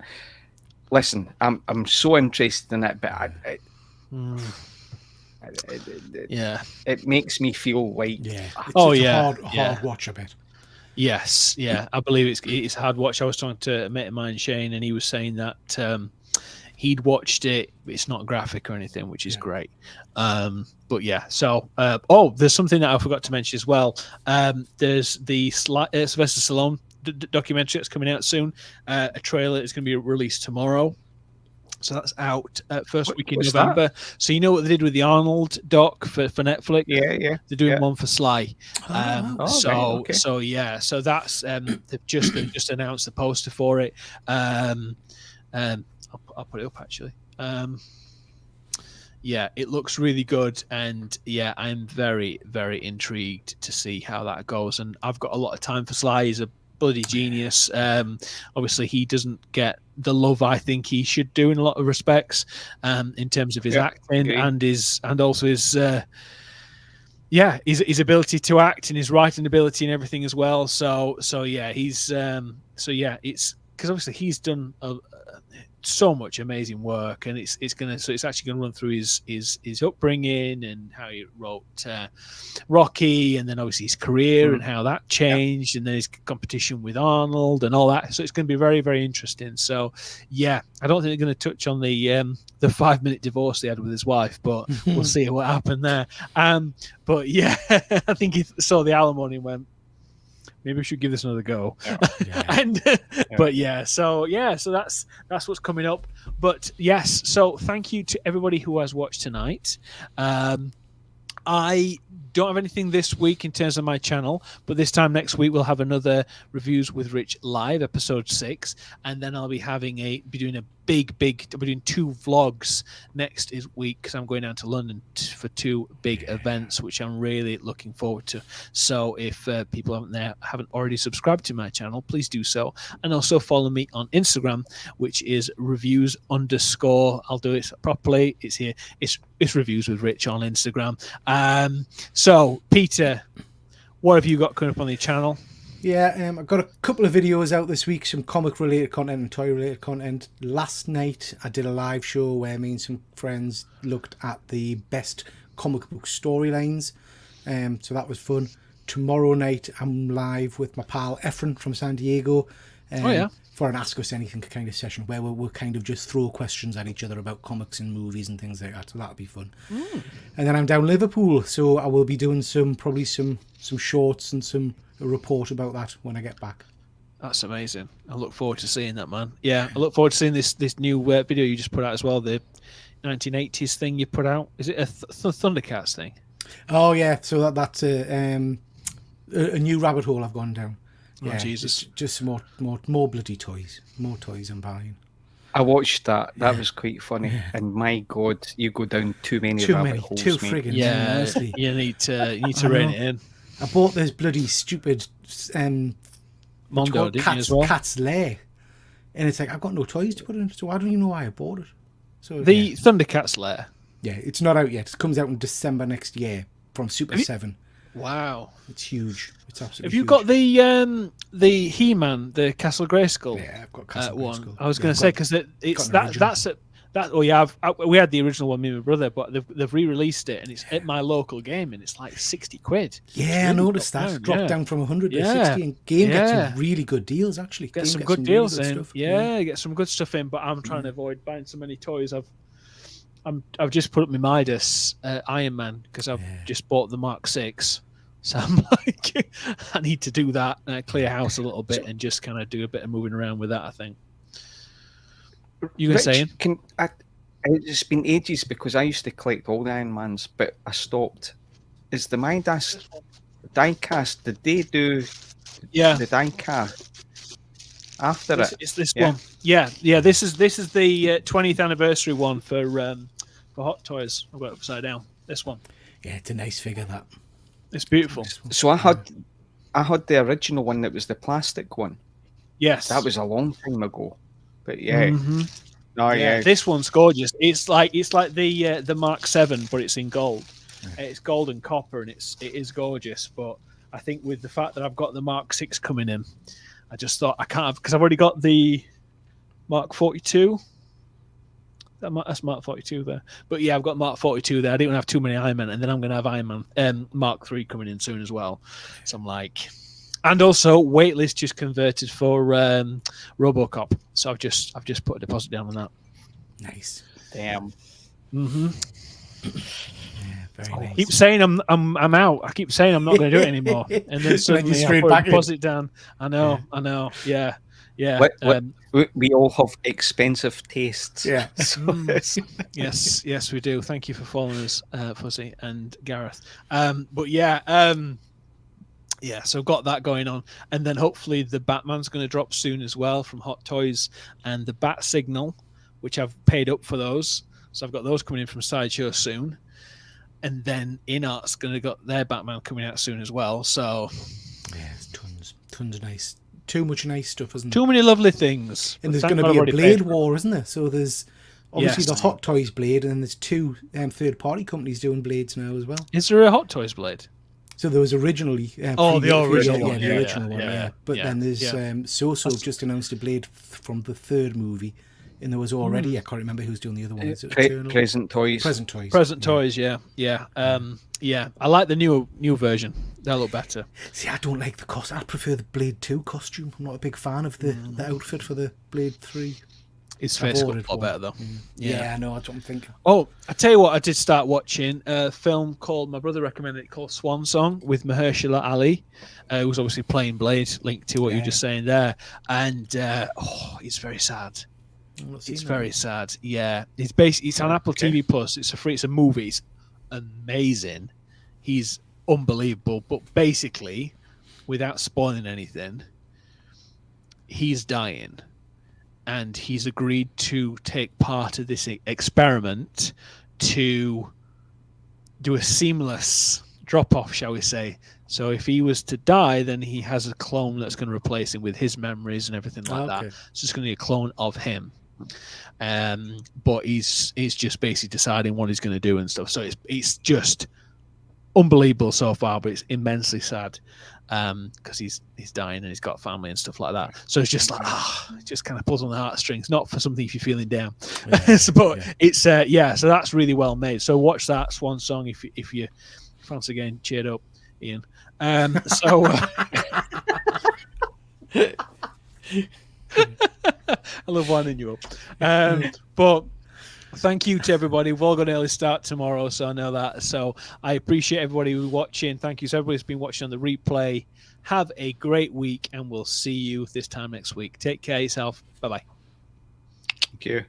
Listen, I'm so interested in it, but it makes me feel like it's hard watch a bit. Yes, yeah, I believe it's a hard watch. I was talking to a mate of mine, Shane, and he was saying that he'd watched it. It's not graphic or anything, which is great. But yeah, so there's something that I forgot to mention as well. There's the Sylvester Stallone documentary that's coming out soon. A trailer is going to be released tomorrow. So that's out first week in November. That? So you know what they did with the Arnold doc for Netflix? Yeah. They're doing one for Sly. So that's they've just announced the poster for it. I'll put it up actually. Yeah, it looks really good, and yeah, I'm very, very intrigued to see how that goes. And I've got a lot of time for Sly. He's a bloody genius. Obviously, he doesn't get the love I think he should do in a lot of respects, in terms of his acting and also his ability to act and his writing ability and everything as well. So yeah, it's because obviously he's done so much amazing work, and it's actually gonna run through his upbringing and how he wrote Rocky, and then obviously his career and how that changed, and then his competition with Arnold and all that. So it's going to be very, very interesting. So yeah, I don't think they're going to touch on the 5-minute divorce they had with his wife, but we'll see what happened there. But yeah, I think he saw the alimony and went, maybe we should give this another go. But so that's what's coming up. But yes, so thank you to everybody who has watched tonight. I don't have anything this week in terms of my channel, but this time next week we'll have another Reviews with Rich live, episode 6, and then I'll be doing I'll be doing 2 vlogs next week because I'm going down to London for 2 big events, which I'm really looking forward to. So if people haven't already subscribed to my channel, please do so, and also follow me on Instagram, which is reviews_. I'll do it properly. It's here. It's Reviews with Rich on Instagram. So Peter, what have you got coming up on the channel? Yeah, I've got a couple of videos out this week, some comic-related content and toy-related content. Last night, I did a live show where me and some friends looked at the best comic book storylines, so that was fun. Tomorrow night, I'm live with my pal Efren from San Diego for an Ask Us Anything kind of session where we'll kind of just throw questions at each other about comics and movies and things like that, so that'll be fun. And then I'm down Liverpool, so I will be doing probably some shorts and a report about that when I get back. That's amazing. I look forward to seeing that, man. Yeah, I look forward to seeing this new video you just put out as well, the 1980s thing you put out. Is it a Thundercats thing? Oh yeah, so that's a new rabbit hole I've gone down. Oh, yeah, Jesus. Just more bloody toys. More toys I'm buying. I watched that. That was quite funny. Yeah. And my God, you go down too many rabbit holes. Too friggin' yeah, honestly. You need to rein it in. I bought this bloody stupid Mondo, didn't you, as well? Cat's Lair. And it's like, I've got no toys to put in, so I don't even know why I bought it. So The Thundercats Lair. Yeah, it's not out yet. It comes out in December next year from Super 7. Wow. It's huge. It's absolutely Have you huge. got the He-Man, the Castle Grayskull? Yeah, I've got Castle one. Grayskull. I was going to say, because it's that's it. That, oh yeah, we had the original one, me and my brother, but they've re-released it, and it's at my local game, and it's like £60. Yeah, I noticed that. Dropped down from 100 to 60, and game gets some really good deals, actually. Get some good deals in. Get some good stuff in, but I'm trying to avoid buying so many toys. I've just put up my Midas Iron Man, because I've just bought the Mark 6. So I'm like, I need to do that, clear house a little bit, and just kind of do a bit of moving around with that, I think. You were saying? It's been ages, because I used to collect all the Iron Mans, but I stopped. Is the Midas diecast, did they do the diecast after it? It's this one. Yeah. This is the 20th anniversary one for Hot Toys. I've got it upside down. This one. Yeah, it's a nice figure, that. It's beautiful. So I had the original one that was the plastic one. Yes. That was a long time ago. But yeah. Mm-hmm. Oh yeah. This one's gorgeous. It's like the Mark 7, but it's in gold. It's gold and copper, and it is gorgeous. But I think with the fact that I've got the Mark 6 coming in, I just thought I can't have, because I've already got the Mark 42. That's Mark 42 there. But yeah, I've got Mark 42 there. I didn't want to have too many Iron Man, and then I'm going to have Iron Man Mark 3 coming in soon as well. So I'm like, and also Waitlist just converted for RoboCop. So I've just put a deposit down on that. Nice. Damn. Mm-hmm. Yeah, very nice. I keep saying I'm out. I keep saying I'm not going to do it anymore, and then suddenly I put a deposit down. I know. Yeah. We all have expensive tastes. Yeah. Yes, we do. Thank you for following us, Fuzzy and Gareth. But yeah. Yeah, so got that going on, and then hopefully the Batman's going to drop soon as well from Hot Toys, and the Bat Signal, which I've paid up for those, so I've got those coming in from Sideshow soon, and then InArt's going to got their Batman coming out soon as well. So yeah, it's tons of nice, too much nice stuff, isn't there? Too many lovely things. And there's going to be a Blade war, isn't there? So there's obviously the Hot Toys Blade, and then there's two third-party companies doing Blades now as well. Is there a Hot Toys Blade? So there was originally the original one. The original one. But then there's So just announced a Blade from the third movie, and there was already I can't remember who's doing the other one. Is it Present Toys? Present Toys, yeah. I like the new version. They'll look better. See, I don't like the costume. I prefer the Blade 2 costume. I'm not a big fan of the outfit for the Blade 3. His face got a lot better though. Yeah, I know. That's what I'm thinking. Oh, I tell you what, I did start watching a film called, my brother recommended it, called Swan Song with Mahershala Ali, who's obviously playing Blade, linked to what you were just saying there. And it's very sad. It's very sad. Yeah, it's on Apple TV Plus. It's a movie. It's amazing. He's unbelievable. But basically, without spoiling anything, he's dying. And he's agreed to take part of this experiment to do a seamless drop-off, shall we say. So if he was to die, then he has a clone that's going to replace him with his memories and everything like that. It's just going to be a clone of him. But he's just basically deciding what he's going to do and stuff. So it's just unbelievable so far, but it's immensely sad. Because he's dying and he's got family and stuff like that. So it's just like it just kind of pulls on the heartstrings. Not for something if you're feeling down, it's so that's really well made. So watch that Swan Song if you fancy getting cheered up, Ian. I love winding you up. But thank you to everybody. We've all got an early start tomorrow, so I know that. So I appreciate everybody who's watching. Thank you to everybody who's been watching on the replay. Have a great week, and we'll see you this time next week. Take care of yourself. Bye-bye. Thank you.